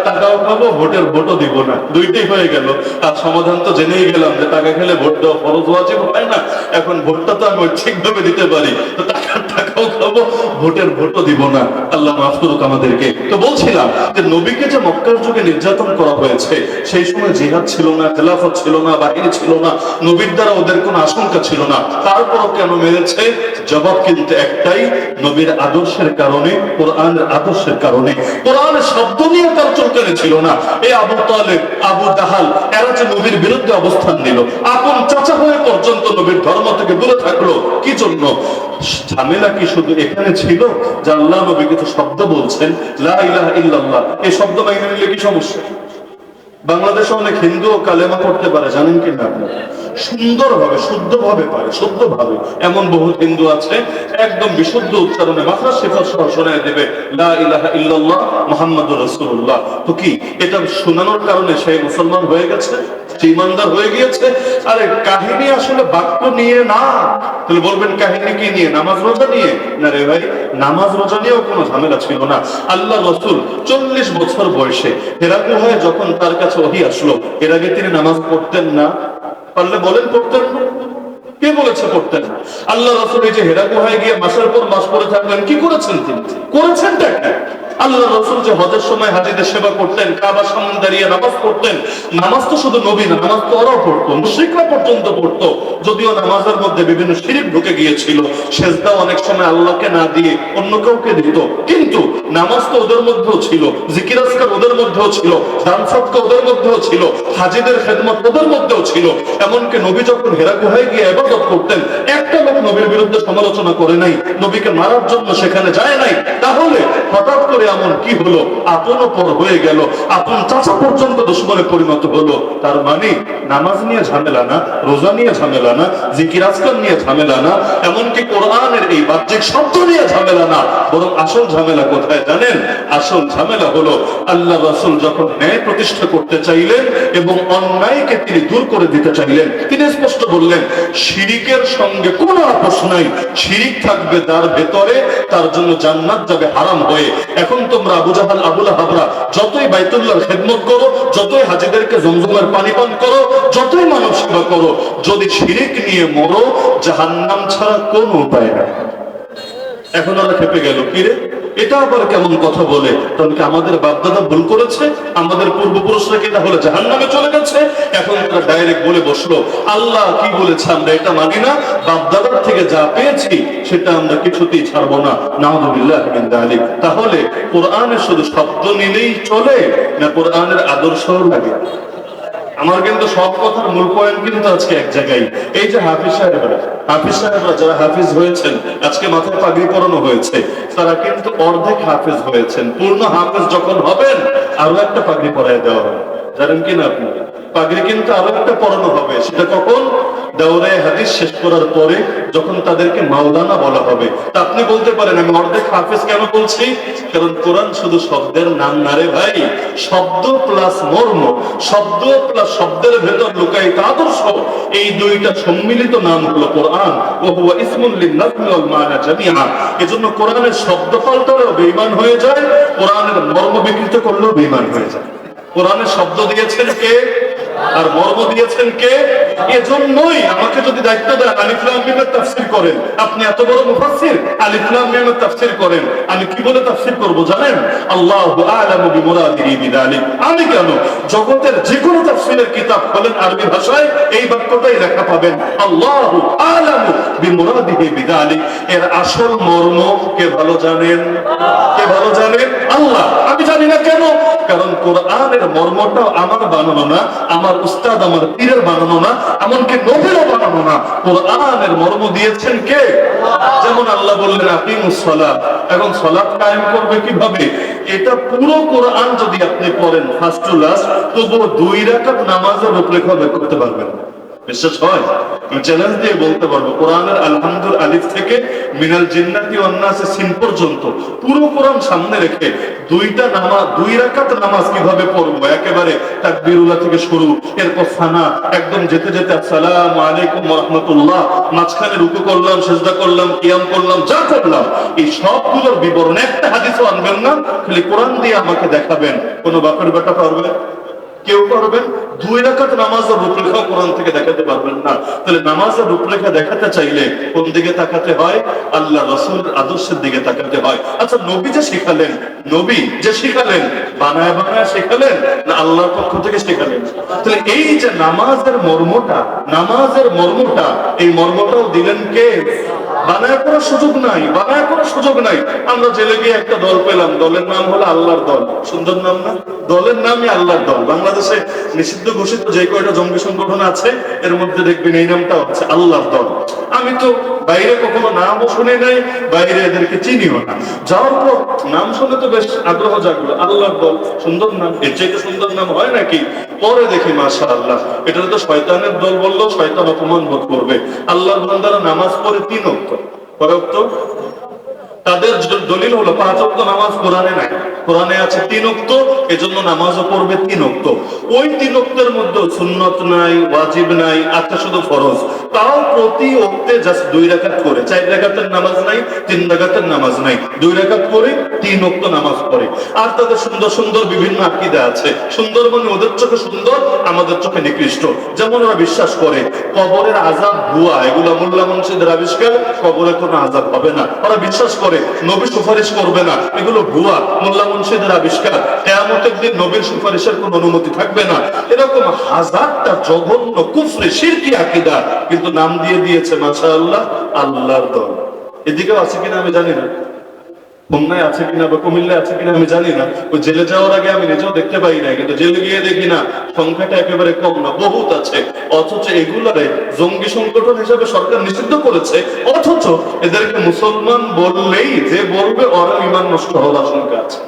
টাকাও খাবো, ভোটের ভোটও দিব না, দুইটাই হয়ে গেল। আর সমাধান তো জেনেই গেলাম যে টাকা খেলে ভোট দেওয়া ফরজ ওয়াজিব হয় না, এখন ভোটটা তো আমি ঠিকভাবে দিতে পারি, তো টাকাও খাবো, ভোটের ভোটও দিব না। আল্লাহ মাফ করুক আমাদেরকে। তো বলছিলাম যে নবীকে যে মক্কার যুগে নির্যাতন করা হয়েছে, সেই সময় জিহাদ ছিল না, খেলাফত ছিল না, বাহিনী ছিল না, নবীর দ্বারা ওদের কোনো আশঙ্কা ছিল না, তারপরও কেন মেরেছে? জবাব কিন্তু একটাই, নবীর আদর্শের কারণে, কোরআনের আদর্শের কারণে। কোরআনের শব্দ নিয়ে তার চুলকানি ছিল না। এই আবু তালেব, আবু জাহাল, এরা যে নবীর বিরুদ্ধে অবস্থান নিল, আপন চাচা হয়ে পর্যন্ত নবীর ধর্ম থেকে দূরে থাকলো, কি জন্য? ঝামেলা কি শুধু এখানে ছিল যে আল্লাহ নবী কিছু শব্দ বলছেন, লা ইলাহা ইল্লাল্লাহ, এই শব্দ মাইনে নিলে কি সমস্যা? বাংলাদেশে অনেক হিন্দু কালেমা পড়তে পারে, জানেন কি না আপনারা? সুন্দরভাবে, শুদ্ধভাবে পারে, শুদ্ধভাবে। এমন বহুত হিন্দু আছে একদম বিশুদ্ধ উচ্চারণে মাথা সিফাত সহ শোনায় দেবে লা ইলাহা ইল্লাল্লাহ মুহাম্মাদুর রাসূলুল্লাহ। তো কি এটা শোনানোর কারণে সে মুসলমান হয়ে গেছে, সে ইমানদার হয়ে গিয়েছে? আরে কাহিনী আসলে বাক্য নিয়ে না। তাহলে বলবেন কাহিনী কি নিয়ে? নামাজ রোজা নিয়ে? না রে ভাই, নামাজ রোজা নিয়েও কোনো ঝামেলা ছিল না। আল্লাহ রাসূল 40 বছর বয়সে হেরা গুহায় যখন তার কাছে ওহী আসলো, এর আগে তিনি নামাজ পড়তেন না? পারলে বলেন পড়তেন না? কে বলেছে পড়তেন না? আল্লাহ রাসূল এই যে হেরা গুহায় গিয়ে মাসের পর মাস পড়ে থাকলেন, কি করেছেন তিনি? করেছেনটা কি? আল্লাহ রাসূল যে হজের সময় হাজীদের সেবা করতেন, কাবার সামনে দাঁড়িয়ে নামাজ পড়তেন, নামাজ তো শুধু নবী না, নামাজ তো ওরাও পড়তো, মুশরিকরা পর্যন্ত পড়তো। যদিও নামাজের মধ্যে বিভিন্ন শিরক ঢুকে গিয়েছিল, সেজদা অনেক সময় আল্লাহকে না দিয়ে অন্য কাউকে দিত, কিন্তু নামাজ তো ওদের মধ্যেও ছিল, জিকির আজকার ওদের মধ্যেও ছিল, দান সদকা ওদের মধ্যেও ছিল, হাজীদের খেদমত ওদের মধ্যেও ছিল। এমনকি নবী যখন হেরা গুহায় গিয়ে ইবাদত করতেন, একটা লোক নবীর বিরুদ্ধে সমালোচনা করে নাই, নবীকে মারার জন্য সেখানে যায় নাই। তাহলে হঠাৎ করে এমন কি হলো? আপন পর হয়ে গেল, আপন চাচা পর্যন্ত দুশমনে পরিণত হলো। তার মানে নামাজ নিয়ে ঝামেলা না, রোজা নিয়ে ঝামেলা না, জিকির আজকার নিয়ে ঝামেলা না, এমনকি কোরআনের এই বাহ্যিক শব্দ নিয়ে ঝামেলা না, বরং আসল ঝামেলা কোথায় জানেন? আসল ঝামেলা হলো আল্লাহ রাসূল যখন ন্যায় প্রতিষ্ঠা করতে চাইলেন এবং অন্যায়কে তিনি দূর করে দিতে চাইলেন, তিনি স্পষ্ট বললেন শিরিকের সঙ্গে কোনো আপোষ নাই, শিরিক থাকবে তার ভেতরে, তার জন্য জান্নাত যাবে হারাম হয়ে। এখন তোমরা আবু জাহাল, আবু লাহাবরা যতই বাইতুল্লাহর খেদমত করো, যতই হাজীদেরকে জমজমের পানি পান করো, যতই মানব সেবা করো, যদি শিরিক নিয়ে মরো, জাহান্নাম ছাড়া কোনো উপায় নাই। এখন ওরা খেপে গেল, কিরে এটা আবার কেমন কথা বলে? কারণ কি আমাদের বাপদাদা ভুল করেছে? আমাদের পূর্বপুরুষরা কি তাহলে জাহান্নামে চলে গেছে? এখন তারা ডাইরেক্ট বলে বসলো আল্লাহ কি বলেছে আমরা এটা মানি না, বাপদাদার থেকে যা পেয়েছি সেটা আমরা কিছুতেই ছাড়বো না। নাউযুবিল্লাহি মিন যালিক। তাহলে কোরআনের শুধু শব্দ নিলেই চলে না কোরআনের আদর্শও লাগে? আমার কিন্তু সব কথার মূল পয়েন্ট কিন্তু আজকে এক জায়গায়। এই যে হাফিজ সাহেবরা যারা হাফিজ হয়েছেন, আজকে মাথায় পাগড়ি পরানো হয়েছে, তারা কিন্তু অর্ধেক হাফিজ হয়েছেন। পূর্ণ হাফিজ যখন হবেন আরো একটা পাগড়ি পরায় দেওয়া হবে, জানেন কিনা আপনি? পাগড়ি কিন্তু আরো একটা পরানো হবে, সেটা কখন? দাওরায়ে হাদিস শেষ করার পরে, যখন তাদেরকে মাওলানা বলা হবে। তা আপনি বলতে পারেন আমি অর্ধেক হাফেজ কেন বলছি? কারণ কোরআন শুধু শব্দের নাম না রে ভাই, শব্দ প্লাস মর্ম, শব্দ প্লাস শব্দের ভেতর লুকায়িত আদর্শ, এই দুইটা সম্মিলিত নাম হলো কোরআন। ওয়া হুয়া ইসমুল লিন-নাজমি ওয়াল মা'না জামিআ। এজন্য কোরআনের শব্দ পাল্টালেও বেঈমান হয়ে যায়, কোরআনের মর্ম বিকৃত করলেও বেঈমান হয়ে যায়। কোরআনের শব্দ দিয়েছেন কে আর মর্ম দিয়েছেন কে? এজন্যই আমাকে যদি দায়িত্ব দেন আলিফ লাম মিমের তাফসীর করেন, আপনি এত বড় মুফাসসির, আলিফ লাম মিমের তাফসীর করেন, আমি কি বলে তাফসীর করব জানেন? আল্লাহু আ'লামু বিমুরাদিহি বিযালিক। আমি কেন, জগতের যে কোনো তাফসীরের কিতাব খোলেন আরবি ভাষায় এই বাক্যটাই লেখা পাবেন, আল্লাহু আ'লামু বিমুরাদিহি বিযালিক। এর আসল মর্ম কে ভালো জানেন? কে ভালো জানেন? আল্লাহ। আমি জানি না কেন? কারণ কোরআনের মর্মটাও আমার বানানো না, আমার উস্তাদ আমার পীরের বানানো না, এমনকি নবীরও বানানো না। কোরআনের মর্ম দিয়েছেন কে? যেমন আল্লাহ বললেন আকিমুস সালাত। এখন সালাত কায়েম করবে কিভাবে? এটা পুরো কোরআন যদি আপনি পড়েন ফার্স্ট টু লাস্ট, তবুও 2 রাকাত নামাজের রূপরেখা বের করতে পারবেন না। বিশ্বাস হয়? আমি চ্যালেঞ্জ দিয়ে বলতে পারবো, কোরআনের আলহামদুল আলিফ থেকে মিনাল জিন্নাতি ওয়ান নাসে সিন পর্যন্ত পুরো কোরআন সামনে রেখে দুই রাকাত নামাজ কিভাবে পড়বো, একেবারে তাকবীরুল্লাহ থেকে শুরু, এরপর সানা, একদম যেতে যেতে আসসালামু আলাইকুম ওয়া রাহমাতুল্লাহ, মাঝখানে রুকু করলাম, সিজদা করলাম, কিয়াম করলাম, যা করলাম, এই সবগুলোর বিবরণ একটা হাদিসও আনবেন না, খালি কোরআন দিয়ে আমাকে দেখাবেন। কোন বাপের বেটা পারবে? কেউ পারবেন? দুই রাকাত নামাজের রূপরেখা কোরআন থেকে দেখাতে পারবেন না। তাহলে নামাজের রূপরেখা দেখাতে চাইলে কোন দিকে তাকাতে হয়? আল্লাহ রাসূলের আদর্শের দিকে তাকাতে হয়। আচ্ছা, নবী যে শিখালেন, বানায় বানায় শিখালেন না আল্লাহর পক্ষ থেকে শিখালেন? তাহলে এই যে নামাজের মর্মটা, এই মর্মটাও দিলেন কে? বানায় করার সুযোগ নাই। আমরা জেলে গিয়ে একটা দল পেলাম, দলের নাম হলো আল্লাহর দল। সুন্দর নাম না? দলের নামই আল্লাহর দল। বাংলাদেশে নিষিদ্ধ ঘোষিত যে কয়টা জঙ্গি সংগঠন আছে, এর মধ্যে দেখবেন এই নামটা হচ্ছে আল্লাহর দল। আমি তো বাইরে কখনো নামও শুনি নাই, বাইরে এদেরকে চিনিও না। যাওয়ার পর নাম শুনে তো বেশ আগ্রহ জাগলো, আল্লাহর দল, সুন্দর নাম, এর চাইতে সুন্দর নাম হয় নাকি? পরে দেখি মাশাআল্লাহ, এটা তো শয়তানের দল বললেও শয়তান অপমান বোধ করবে। আল্লাহর বান্দারা নামাজ পড়ে 3 ওয়াক্ত। কয় ওয়াক্ত? তাদের দলিল হলো 5 ওয়াক্ত নামাজ কোরআনে নাই, কোরআনে আছে 3 ওয়াক্ত, এজন্য নামাজও পড়বে 3 ওয়াক্ত। ওই 3 ওয়াক্তের মধ্যে সুন্নত নাই, ওয়াজিব নাই, আছে শুধু ফরজ। তাও প্রতি ওয়াক্তে জাস্ট 2 রাকাত করে, 4 রাকাতের নামাজ নাই, 3 রাকাতের নামাজ নাই, 2 রাকাত করে 3 ওয়াক্ত নামাজ পড়ে। আর তাদের সুন্দর সুন্দর বিভিন্ন আকীদা আছে। সুন্দর মানে ওদের চোখে সুন্দর, আমাদের চোখে নিকৃষ্ট। যেমন ওরা বিশ্বাস করে কবরের আযাব ভুয়া, এগুলো মোল্লা মুন্সিদের আবিষ্কার, কবরে কোনো আযাব হবে না। ওরা বিশ্বাস করে নবী সুপারিশ করবে না, এগুলো ভুয়া, মোল্লা মুন্সিদের আবিষ্কার। কিয়ামতের দিন নবীর সুপারিশের কোনো অনুমতি থাকবে না। এরকম হাজারটা জঘন্য কুফরি শিরকি আকীদা, কিন্তু নাম দিয়ে দিয়েছে মাশাআল্লাহ আল্লাহর দল। এদিকেও আছে কিনা আমি জানি না, খুলনায় আছে কিনা বা কুমিল্লায় আছে কিনা আমি জানি না। ওই জেলে যাওয়ার আগে আমি নিজেও দেখতে পাই না, কিন্তু জেলে গিয়ে দেখি না সংখ্যাটা একেবারে কম না, বহুত আছে। অথচ এগুলারে জঙ্গি সংগঠন হিসেবে সরকার নিষিদ্ধ করেছে, অথচ এদেরকে মুসলমান বললেই যে বলবে ওরা ঈমান নষ্ট হওয়ার আশঙ্কা আছে।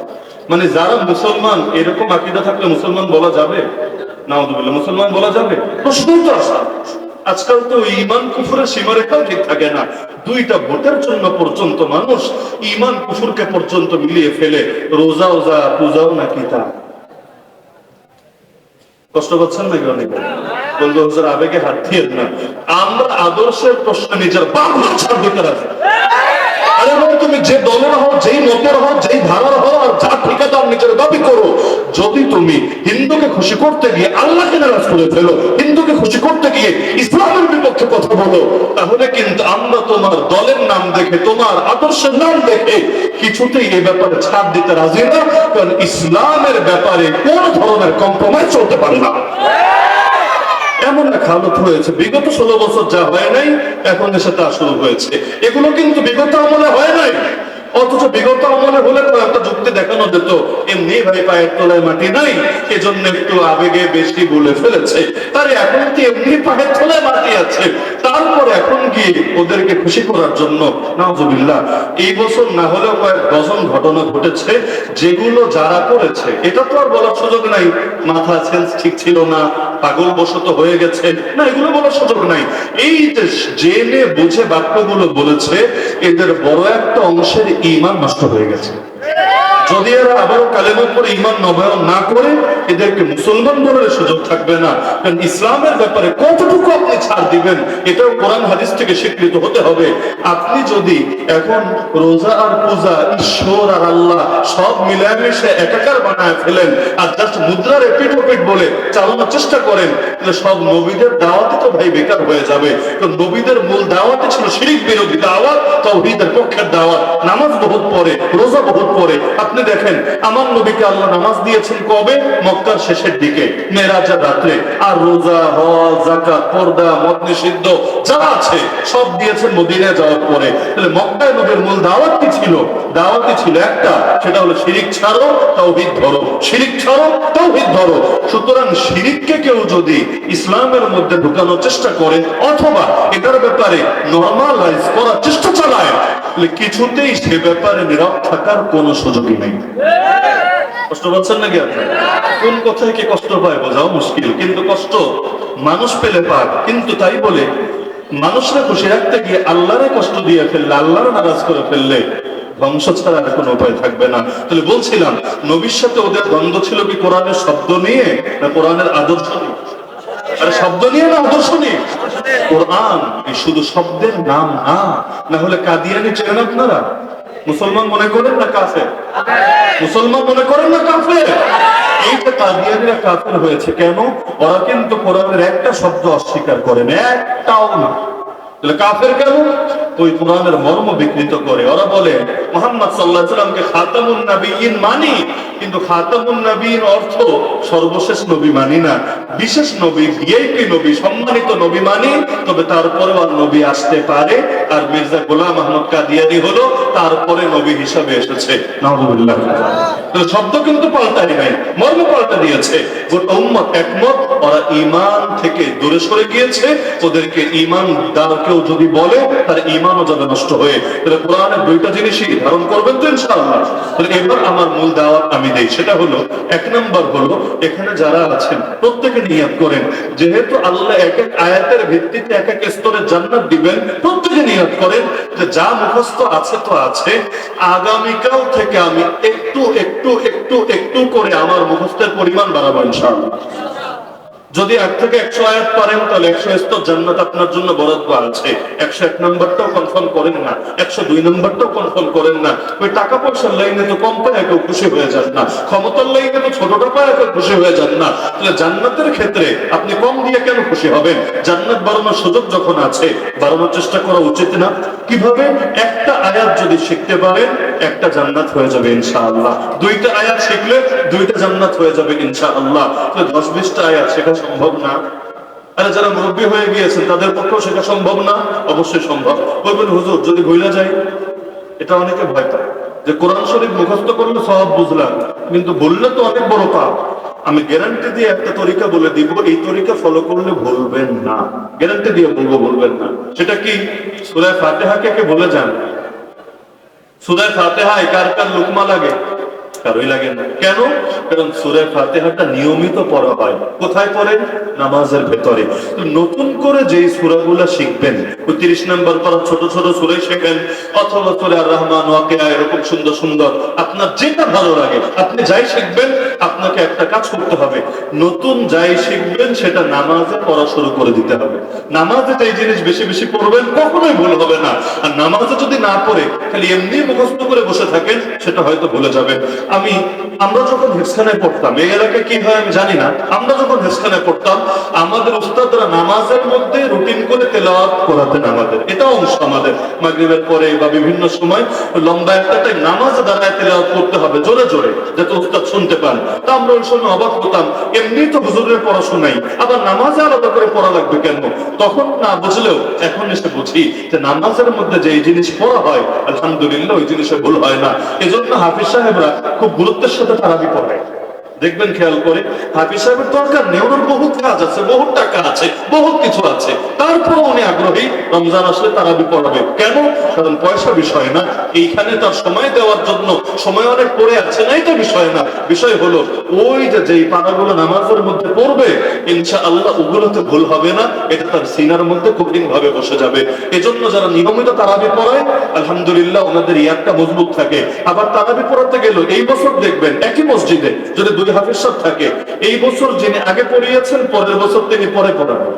মানে যারা মুসলমান, এরকম আকীদা থাকলে মুসলমান বলা যাবে? নাউযুবিল্লাহ, মুসলমান বলা যাবে? প্রশ্নই তো আসা। আজকাল তো ঈমান কুফরের সীমারেখাও ঠিক থাকে না। 2টা ভোটের জন্য পর্যন্ত মানুষ ঈমান কুফরকে পর্যন্ত মিলিয়ে ফেলে। রোজা ওজা পূজাও নাকি তা? কষ্ট পাচ্ছেন নাকি? অনেক বলবো হুজুর আবেগে হাত দিয়ে না, আমরা আদর্শের প্রশ্ন নিজের বাংলা ছাড় দিতে রাজি। আরে ভাই, তুমি যে দলের হও, যেই মতের হও, যেই ধারার হও, আর যা ঠিকাদার নিজের দাবি করো, যদি তুমি হিন্দুকে খুশি করতে গিয়ে আল্লাহকে নারাজ করে ফেলো, হিন্দুকে খুশি করতে গিয়ে ইসলামের বিপক্ষে কথা বলো, তাহলে কিন্তু আমরা তোমার দলের নাম দেখে, তোমার আদর্শের নাম দেখে কিছুতেই এই ব্যাপারে ছাড় দিতে রাজি না। কারণ ইসলামের ব্যাপারে কোন ধরনের কম্প্রোমাইজ চলতে পারে না। এমন এক হালত হয়েছে, বিগত 16 বছর যা হয় নাই এখন এসে তা শুরু হয়েছে। এগুলো কিন্তু বিগত আমলে হয় নাই। অথচ বিগত আমলে হলে তো একটা যুক্তি দেখানো যেত, এমনি ভাই পায়ের তলায় মাটি নাই, এজন্য একটু আবেগে বেশি বলে ফেলেছে। আরে এখন কি এমনি পায়ের তলায় মাটি আছে, তারপর এখন কি ওদেরকে খুশি করার জন্য? নাউযুবিল্লাহ, এই বছর না হলেও কয়েক ডজন ঘটনা ঘটেছে, যেগুলো যারা করেছে, এটা তো আর বলার সুযোগ নাই মাথা সেন্স ঠিক ছিল না, পাগল বশত হয়ে গেছে না, এগুলো বলার সুযোগ নাই। এই যে জেনে বুঝে বাক্যগুলো বলেছে, এদের বড় একটা অংশের ঈমান নষ্ট হয়ে গেছে। যদি এরা আবারও কালেমা পড়ে ঈমান নবায়ন না করে, এদেরকে মুসলমান বলার সুযোগ থাকবে না। কারণ ইসলামের ব্যাপারে কতটুকু আপনি ছাড় দিবেন, এটাও কোরআন হাদিস থেকে স্বীকৃত হতে হবে। আপনি যদি এখন রোজা আর পূজা, ঈশ্বর আর আল্লাহ সব মিলামিশে একাকার বানায় ফেলেন, আর জাস্ট মুদ্রার এপিঠ ওপিঠ বলে চালানোর চেষ্টা করেন, তাহলে সব নবীদের দাওয়াতই তো ভাই বেকার হয়ে যাবে। কারণ নবীদের মূল দাওয়াতই ছিল শিরক বিরোধী দাওয়াত, তাওহীদের পক্ষের দাওয়াত। নামাজ বহুত পড়ে, রোজা বহুত পড়ে। আপনি দেখেন আমার নবীকে আল্লাহ নামাজ দিয়েছেন কবে? মক্কার শেষের দিকে, মেরাজের রাত্রে। আর রোজা, হজ, যাকাত, পর্দা, মদ নিষিদ্ধ যা আছে সব দিয়েছেন মদিনায় যাওয়ার পরে। তাহলে মক্কায় নবীর মূল দাওয়াত কি ছিল? দাওয়াতই ছিল একটা, সেটা হলো শিরিক ছাড়ো, তাওহীদ ধরো, শিরিক ছাড়ো, তাওহীদ ধরো। সুতরাং শিরিককে কেউ যদি ইসলামের মধ্যে ঢুকানোর চেষ্টা করে, অথবা এটার ব্যাপারে নরমালাইজ করার চেষ্টা চালায়, কিছুতেই সে ব্যাপারে নীরব থাকার কোনো সুযোগই নেই। কষ্ট পাচ্ছেন নাকি আপনি? কোন কথায় কি কষ্ট পায় বোঝাও মুশকিল, কিন্তু কষ্ট মানুষ পেলে পাক। কিন্তু তাই বলে মানুষরা খুশি রাখতে গিয়ে আল্লাহরে কষ্ট দিয়ে ফেললে, আল্লাহরে নারাজ করে ফেললে ধ্বংস ছাড়া আর কোনো উপায় থাকবে না। তাহলে বলছিলাম নবীর সাথে ওদের দ্বন্দ্ব ছিল কি কোরআনের শব্দ নিয়ে না কোরআনের আদর্শ নিয়ে? আরে শব্দ নিয়ে না আদর্শ নিয়ে? কোরআন এই শুধু শব্দের নাম না। না হলে কাদিয়ানি চেনেন আপনারা? মুসলমান মনে করেন না কাফের? মুসলমান মনে করেন না কাফের? এইটা কাদিয়ানিরা কাফের হয়েছে কেন? ওরা কিন্তু কোরআনের একটা শব্দ অস্বীকার করেন, একটাও না। তাহলে কাফের কেন? ওই কোরআনের মর্ম বিকৃত করে। ওরা বলে মুহাম্মদ সাল্লাল্লাহু আলাইহি সাল্লামকে খাতামুন নবিয়্যিন মানি, কিন্তু খাতামুন নবিয়্যিন অর্থ সর্বশেষ নবী মানি না, বিশেষ নবী, ভিআইপি নবী, সম্মানিত নবী মানি। তবে তারপরেও আর নবী আসতে পারে, আর মির্জা গোলাম আহমদ কাদিয়ানি হলো তারপরে নবী হিসাবে এসেছে। নাউযুবিল্লাহ। তাহলে শব্দ কিন্তু পাল্টায় নাই, মর্ম পাল্টা দিয়েছে। গোটা উম্মত একমত, ওরা ঈমান থেকে দূরে সরে গিয়েছে। ওদেরকে ঈমানদার কেউ যদি বলে তার ঈমানও যাবে নষ্ট হয়ে। তাহলে কোরআনের দুইটা জিনিসই ধারণ করবেন তো ইনশাআল্লাহ। তাহলে এবার আমার মূল দাওয়াত আমি দেই, সেটা হলো এক নম্বর হলো এখানে যারা আছেন প্রত্যেকে নিয়ত করেন, যেহেতু আল্লাহ এক এক আয়াতের ভিত্তিতে এক এক স্তরে জান্নাত দিবেন, প্রত্যেকে নিয়ত করেন যে যা মুখস্থ আছে তো আছে, আগামীকাল থেকে আমি একটু একটু একটু একটু করে আমার মুখস্থের পরিমাণ বাড়াবো ইনশাআল্লাহ। যদি 1 থেকে 100 আয়াত পারেন তাহলে 100 স্তর জান্নাত আপনার জন্য বরাদ্দ আছে। 101 নম্বরটাও কনফার্ম করেন না, 102 নম্বরটাও কনফার্ম করেন না। ওই টাকা পয়সার লাইনে তো কম পায় কেউ খুশি হয়ে যান না, ক্ষমতার লাইনে তো ছোটটা পায় কেউ খুশি হয়ে যান না। তাহলে জান্নাতের ক্ষেত্রে আপনি কম দিয়ে কেন খুশি হবেন? জান্নাত বাড়ানোর সুযোগ যখন আছে বাড়ানোর চেষ্টা করা উচিত না? কিভাবে? একটা আয়াত যদি শিখতে পারেন একটা জান্নাত হয়ে যাবে ইনশাআল্লাহ। দুইটা আয়াত শিখলে দুইটা জান্নাত হয়ে যাবে ইনশাআল্লাহ। তাহলে 10-20টা আয়াত শেখা সম্ভব না? আরে যারা মুরব্বী হয়ে গিয়েছেন তাদের পক্ষেও শেখা সম্ভব না? অবশ্যই সম্ভব। বলবেন হুজুর যদি ভুলে যাই? এটা অনেকে ভয় পায় যে কোরআন শরীফ মুখস্থ করলে সওয়াব বুঝলাম, কিন্তু বললে তো অনেক বড় পাপ। আমি গ্যারান্টি দিয়ে একটা তরিকা বলে দিব, এই তরিকা ফলো করলে ভুলবেন না, গ্যারান্টি দিয়ে বলবো ভুলবেন না। সেটা কি? সূরা ফাতিহাকে কে ভুলে যান? সূরা ফাতিহায় কার কার লুকমা লাগে? কারোই লাগে না। কেন? কারণ সূরা ফাতিহাটা নিয়মিত পড়া হয়। কোথায় পড়েন? নামাজের ভেতরে। নতুন করে যেই সূরাগুলো শিখবেন, 30 নম্বর পারা ছোট ছোট সূরা শিখেন, অথবা সূরা আর রহমান, ওয়াকিয়া, এরকম সুন্দর সুন্দর আপনার যেটা ভালো লাগে আপনি যাই শিখবেন, আপনাকে একটা কাজ করতে হবে, নতুন যাই শিখবেন সেটা নামাজে পড়া শুরু করে দিতে হবে। নামাজে এই জিনিস বেশি বেশি পড়বেন, কখনোই ভুল হবে না। আর নামাজে যদি না পড়ে খালি এমনি মুখস্থ করে বসে থাকেন, সেটা হয়তো ভুলে যাবেন। আমরা যখন হেফজখানায় পড়তাম, এই এলাকায় কি হয় আমি জানি না, আমরা যখন হেফজখানায় পড়তাম আমাদের উস্তাদরা নামাজের মধ্যে রুটিন করে তেলাওয়াত করাতেন আমাদের। এটা অংশ আমাদের মাগরিবের পরে বা বিভিন্ন সময় লম্বা একটা টাইম নামাজে দাঁড়ায় তেলাওয়াত করতে হবে জোরে জোরে, যাতে উস্তাদ শুনতে পান। তা আমরা ওই সময় অবাক হতাম, এমনি তো হুজুরের পড়াশোনাই, আবার নামাজে আলাদা করে পড়া লাগবে কেন? তখন না বুঝলেও এখন এসে বুঝি যে নামাজের মধ্যে যে এই জিনিস পড়া হয় আলহামদুলিল্লাহ ওই জিনিসে ভুল হয় না। এজন্য হাফিজ সাহেবরা খুব গুরুত্বের সাথে তারাবি পড়ে। দেখবেন খেয়াল করে, হাফিজ সাহেবের দরকার নেই, ওনার বহুত কাজ আছে, বহুত টাকা আছে, বহুত কিছু আছে, তারপরও উনি আগ্রহী রমজান আসলে তারাবি পড়াবে। কেন? কারণ পয়সা বিষয় না, এইখানে তার সময় দেওয়ার জন্য সময় অনেক পড়ে আছে না, এটা বিষয় না। বিষয় হলো ওই যে যেই পানাগুলো নামাজের মধ্যে পড়বে ইনশাআল্লাহ ওগুলোতে ভুল হবে না, এটা তার সিনার মধ্যে কঠিন ভাবে বসে যাবে। এজন্য যারা নিয়মিত তারাবি পড়ায় আলহামদুলিল্লাহ ওনাদের ইয়াদটা মজবুত থাকে। আবার তারাবি পড়াতে গেল এই বছর দেখবেন একই মসজিদে যদি 2 হাফেজ সাহেব থাকে, এই বছর যিনি আগে পড়িয়েছেন পরের বছর তিনি পরে পড়াবেন,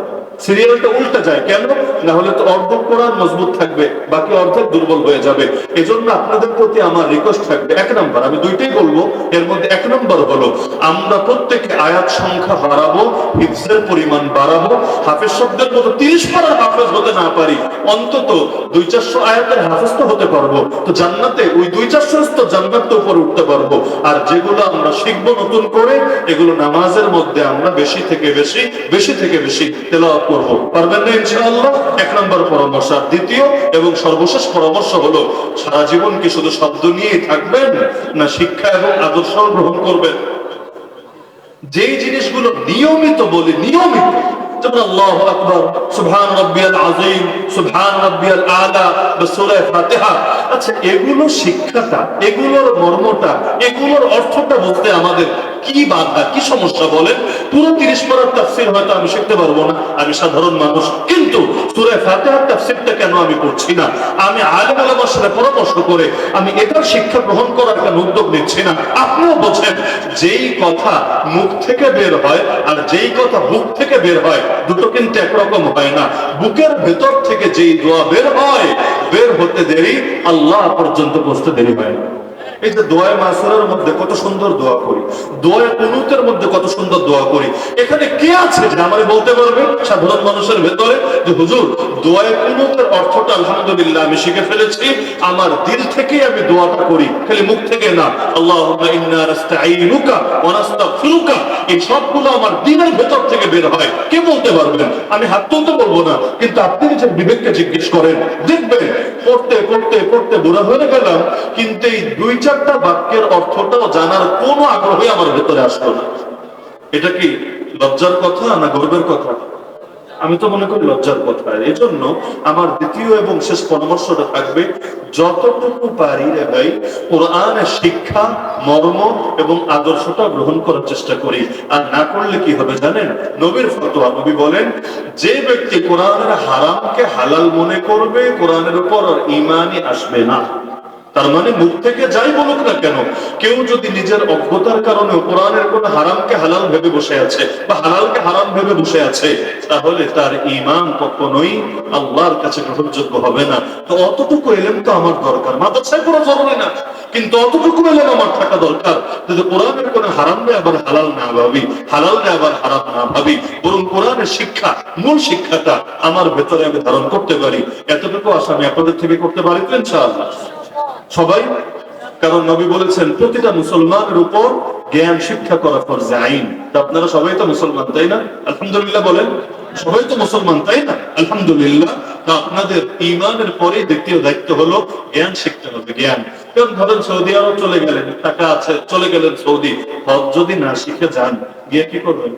সিরিয়ালটা উল্টে যায়। কেন? না হলে তো অর্ধেক কোরআন মজবুত থাকবে, বাকি অর্ধেক দুর্বল হয়ে যাবে। এজন্য আপনাদের প্রতি আমার রিকোয়েস্ট থাকবে, 1 নম্বর, আমি দুইটাই বলবো, এর মধ্যে 1 নম্বর হলো আমরা প্রত্যেকে আয়াত সংখ্যা বাড়াবো, হিফজের পরিমাণ বাড়াবো। হাফেজ শব্দের মতো 30 পারার হাফেজ হতে না পারি, অন্তত 200-400 আয়াতের হাফেজ তো হতে পারবো। তো জান্নাতে ওই 200-400 স্তর জান্নাতের উপরে উঠতে পারবো। আর যেগুলো আমরা শিখবো নতুন করে, এগুলো নামাজের মধ্যে আমরা বেশি থেকে বেশি তেলাওয়াত করব। পারবেন না ইনশাআল্লাহ? 1 নম্বর পরামর্শ। আর দ্বিতীয় এবং সর্বশেষ পরামর্শ হলো সারা জীবন কি শুধু শব্দ নিয়েই থাকবেন, না শিক্ষা এবং আদর্শ গ্রহণ করবেন? যেই জিনিসগুলো নিয়মিত বলি, নিয়মিত যেমন আল্লাহু আকবার, সুবহান রাব্বিয়াল আযীম, সুবহান রাব্বিয়াল আলা বা সূরা ফাতিহা। আচ্ছা, এগুলো শিক্ষাটা, এগুলোর মর্মটা, এগুলোর অর্থটা বুঝতে আমাদের কি বাধা, কি সমস্যা বলেন? পুরো 30 পারার তাফসীর হয়তো আমি শিখতে পারবো না, আমি সাধারণ মানুষ, কিন্তু সূরা ফাতিহার তাফসীরটা কেন আমি পড়ছি না? আমি আলেম ওলামার সাথে পরামর্শ করে আমি এটার শিক্ষা গ্রহণ করার কেন উদ্যোগ নিচ্ছি না? আপনিও বোঝেন, যেই কথা মুখ থেকে বের হয় আর যেই কথা বুক থেকে বের হয়, দুটো কিন্তু একরকম হয় না। বুকের ভেতর থেকে যেই দোয়া বের হয়, বের হতে দেরি, আল্লাহ পর্যন্ত পৌঁছতে দেরি হয় না। এই যে দোয়ায়ে মাসুরার মধ্যে কত সুন্দর দোয়া করি, দোয়ায়ে কুনুতের মধ্যে কত সুন্দর দোয়া করি, এখানে কে আছে যে আমারে বলতে পারবে সাধারণ মানুষের ভেতরে যে হুজুর দোয়ায়ে কুনুতের অর্থটা আলহামদুলিল্লাহ আমি শিখে ফেলেছি, আমার দিল থেকেই আমি দোয়াটা করি, খালি মুখ থেকে না। আল্লাহুম্মা ইন্না নাস্তাঈনুকা ওয়া নাস্তাগফিরুকা, এই সবগুলো আমার দিলের ভেতর থেকে বের হয়। কে বলতে পারবেন? আমি হাত তুলতে বলবো না, কিন্তু আপনি নিজের বিবেককে জিজ্ঞেস করেন, দেখবেন পড়তে পড়তে পড়তে বুড়া হয়ে গেলাম, কিন্তু এই 2-4টা বাক্যের অর্থটাও জানার কোনো আগ্রহই আমার ভেতরে আসলো না। এটা কি লজ্জার কথা না গর্বের কথা? আমি তো মনে করি লজ্জার কথা। এই জন্য আমার দ্বিতীয় এবং শেষ পরামর্শটা থাকবে, যতটুকু পারি রে ভাই কোরআনের শিক্ষা, মর্ম এবং আদর্শটা গ্রহণ করার চেষ্টা করি। আর না করলে কি হবে জানেন? নবীর ফতোয়া, নবী বলেন, যে ব্যক্তি কোরআনের হারামকে হালাল মনে করবে, কোরআনের উপর ঈমানই আসবে না। তার মানে মুখ থেকে যাই বলুক না কেন, কেউ যদি নিজের অজ্ঞতার কারণে কোরআনের কোন হারামকে হালাল ভেবে বসে আছে বা হালালকে হারাম ভেবে বসে আছে, তাহলে তার ঈমান কখনোই আল্লাহর কাছে গ্রহণযোগ্য হবে না। তো অতটুকু ইলম তো আমার দরকার, মাদ্রাসায় পড়া জরুরি না, কিন্তু অতটুকু ইলম আমার থাকা দরকার, যদি কোরআনের কোন হারামে আবার হালাল না ভাবি, হালালে আবার হারাম না ভাবি, বরং কোরআনের শিক্ষা, মূল শিক্ষাটা আমার ভেতরে আমি ধারণ করতে পারি। এতটুকু আশা আমি আপনাদের থেকে করতে পারি তো ইনশাআল্লাহ সবাই। কারণ নবী বলেছেন প্রতিটা মুসলমানের উপর জ্ঞান শিক্ষা করা ফরজে আইন। আপনারা সবাই তো মুসলমান, তাই না? আলহামদুলিল্লাহ বলেন, সবাই তো মুসলমান, তাই না? আলহামদুলিল্লাহ। আপনাদের ঈমানের পরে দ্বিতীয় দায়িত্ব হলো জ্ঞান শিখতে হবে, জ্ঞান। কারণ ধরেন সৌদি আরব চলে গেলেন, টাকা আছে, চলে গেলেন সৌদি, হজ যদি না শিখে যান, গিয়ে কি করবেন?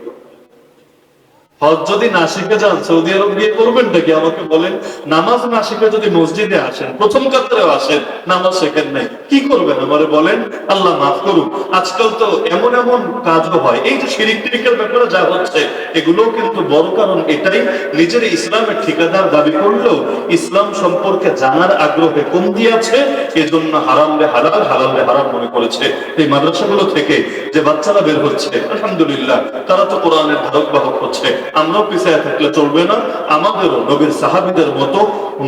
হজ যদি না শিখে যান, সৌদি আরব গিয়ে করবেনটা কি আমাকে বলেন? নামাজ না শিখে যদি মসজিদে আসেন, প্রথম কাতারেও আসেন, নামাজ শেখেন নাই, কি করবেন আমারে বলেন? আল্লাহ মাফ করুক, আজকাল তো এমন এমন কাজও হয়, এই যে শিরিক টিরিকের ব্যাপারে যা হচ্ছে, এগুলো কিন্তু বড় কারণ এটাই, নিজের ইসলামের ঠিকাদার দাবি করলেও ইসলাম সম্পর্কে জানার আগ্রহে কম দিয়েছে, এজন্য হারাম রে হালাল, হালাল রে হারাম মনে করেছে। এই মাদ্রাসাগুলো থেকে যে বাচ্চারা বের হচ্ছে, আলহামদুলিল্লাহ, তারা তো কোরআনের ধারক বাহক হচ্ছে। আমরাও পিছিয়ে থাকলে চলবে না, আমাদেরও নবীর সাহাবীদের মতো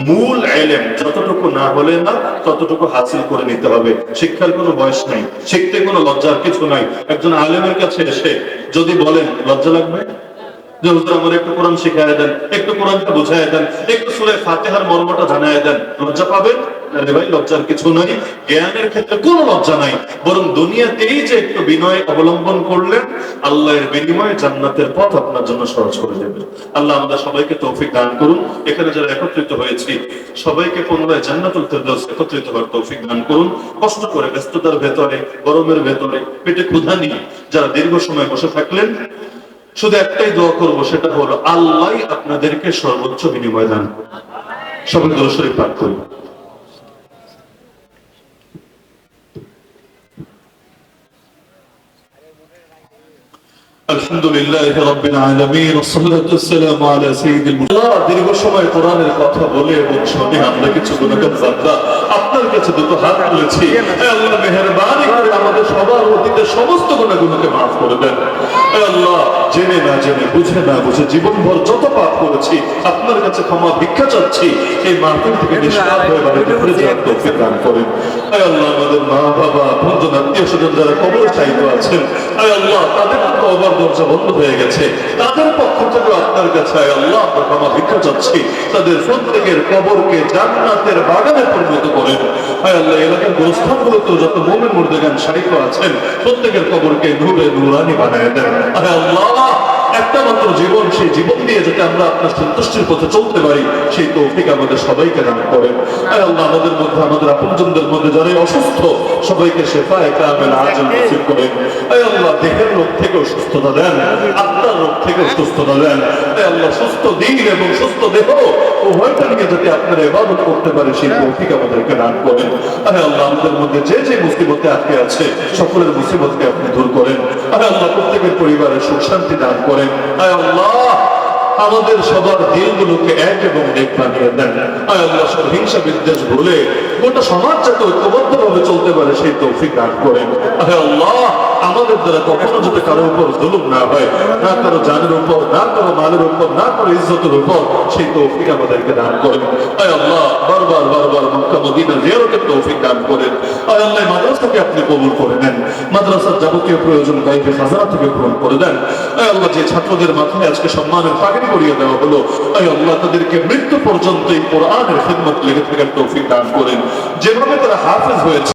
মূল ইলম যতটুকু না হলে না ততটুকু হাসিল করে নিতে হবে। শিক্ষার কোনো বয়স নাই, শিখতে কোনো লজ্জার কিছু নাই। একজন আলেমের কাছে এসে যদি বলেন, লজ্জা লাগবে যে হুজুর আমার একটু কোরআন শিখায় দেন, একটু কোরআনকে বুঝায় দেন, একটু সূরা ফাতিহার মর্মটা জানায় দেন, লজ্জা পাবেন? আরে ভাই, লজ্জার কিছু নাই। জ্ঞানের ক্ষেত্রে কোনো লজ্জা নাই, বরং দুনিয়াতেই যে একটু বিনয় অবলম্বন করলেন, আল্লাহর বিনিময়ে জান্নাতের পথ আপনার জন্য সহজ করে দেবে। আল্লাহ আমাদের সবাইকে তৌফিক দান করুন। এখানে যারা একত্রিত হয়েছি সবাইকে পুনরায় জান্নাতুল ফেরদৌস একত্রিত হওয়ার তৌফিক দান করুন। কষ্ট করে, ব্যস্ততার ভেতরে, গরমের ভেতরে, পেটে ক্ষুধা নিয়ে যারা দীর্ঘ সময় বসে থাকলেন, শুধু একটাই দোয়া করবো, সেটা হলো আল্লাহ আপনাদেরকে সর্বোচ্চ বিনিময় দান করুন। সবাই দরুদ শরীফ পাঠ করুন। আলহামদুলিল্লাহি রাব্বিল আলামিন ওয়াসসালাতু ওয়াসসালামু আলা সাইয়্যিদিল মুরসালিন। দীর্ঘ সময় কোরআনের কথা বলে এবং শুনে আমরা কিছু গুনাহগার বান্দা আপনার কাছে দুটো হাত তুলেছি। হে আল্লাহ, মেহেরবানি করে আমাদের সবার অতীতের সমস্ত গুনাহগুলোকে maaf করে দেন। হে আল্লাহ, জেনে না জেনে, বুঝে না বুঝে জীবনভর যত পাপ করেছি আপনার কাছে ক্ষমা ভিক্ষা চাচ্ছি। এই মাহফিল থেকে নিষ্পাপ হয়ে বাড়িতে ফিরে যাওয়ার তৌফিক দান করেন। হে আল্লাহ, আমাদের মা বাবা, আপনজন, আত্মীয়-স্বজন যারা কবরে চাইতে আছেন, হে আল্লাহ, তাদের কবর দরজা বন্ধ হয়ে গেছে, তাদের পক্ষ থেকে আপনার কাছে আল্লাহ আমরা ক্ষমা ভিক্ষা চাচ্ছি। তাদের প্রত্যেকের কবরকে জান্নাতের বাগানে পরিণত করেন। হায় আল্লাহ, এলাকার গোরস্থানগুলোতেও যত মুমিন মুর্দাগান শারীফ আছেন, প্রত্যেকের কবরকে নূরে নূরানি বানায় দেন। হায় আল্লাহ, একটা মাত্র জীবন, সেই জীবন দিয়ে যাতে আমরা আপনার সন্তুষ্টির পথে চলতে পারি, সেই তৌফিক আমাদের সবাইকে দান করেন। আয় আল্লাহ, আমাদের মধ্যে, আমাদের আপনজনদের মধ্যে যারা অসুস্থ, সবাইকে শেফায়ে কামিল আজল নসিব করেন। আয় আল্লাহ, দেহের রোগ থেকেও সুস্থতা দেন, আত্মার রোগ থেকেও সুস্থতা দেন। আয় আল্লাহ, সুস্থ দিন এবং সুস্থ দেহ উভয়টা নিয়ে যাতে আপনারা ইবাদত করতে পারে, সেই তৌফিক আমাদেরকে দান করেন। আয় আল্লাহ, আমাদের মধ্যে যে যে মুসিবতে আটকে আছে, সকলের মুসিবতকে আপনি দূর করেন। আয় আল্লাহ, প্রত্যেকের পরিবারে সুখ শান্তি দান করেন। আয় আল্লাহ, আমাদের সবার দিলগুলোকে এক এবং নেক বানিয়ে দেন। আয় আল্লাহ, সব হিংসা বিদ্বেষ ভুলে গোটা সমাজ যাতে ঐক্যবদ্ধ ভাবে চলতে পারে, সেই তৌফিক দান করেন। আয় আল্লাহ, আমাদের দ্বারা কখনো যাতে কারো উপর জুলুম না হয়, না কারো জানের উপর, না কারো মালের উপর, না কারো ইজ্জতের উপর, সেই তৌফিক আমাদেরকে দান করেন। আয় আল্লাহ, বারবার বারবার মক্কা মদিনা জিয়ারতের তৌফিক দান করেন। আয় আল্লাহ, মাদ্রাসাকে আপনি কবুল করে নেন, মাদ্রাসার যাবতীয় প্রয়োজন গাইবে খাজানা থেকে পূরণ করে দেন। আয় আল্লাহ, যে ছাত্রদের মাথায় আজকে সম্মানের পাগড়ি পরিয়ে দেওয়া হলো, আয় আল্লাহ, তাদেরকে মৃত্যু পর্যন্ত এই কোরআনের খিদমত লেগে থাকার তৌফিক দান করেন। যেভাবে তারা হাফেজ হয়েছে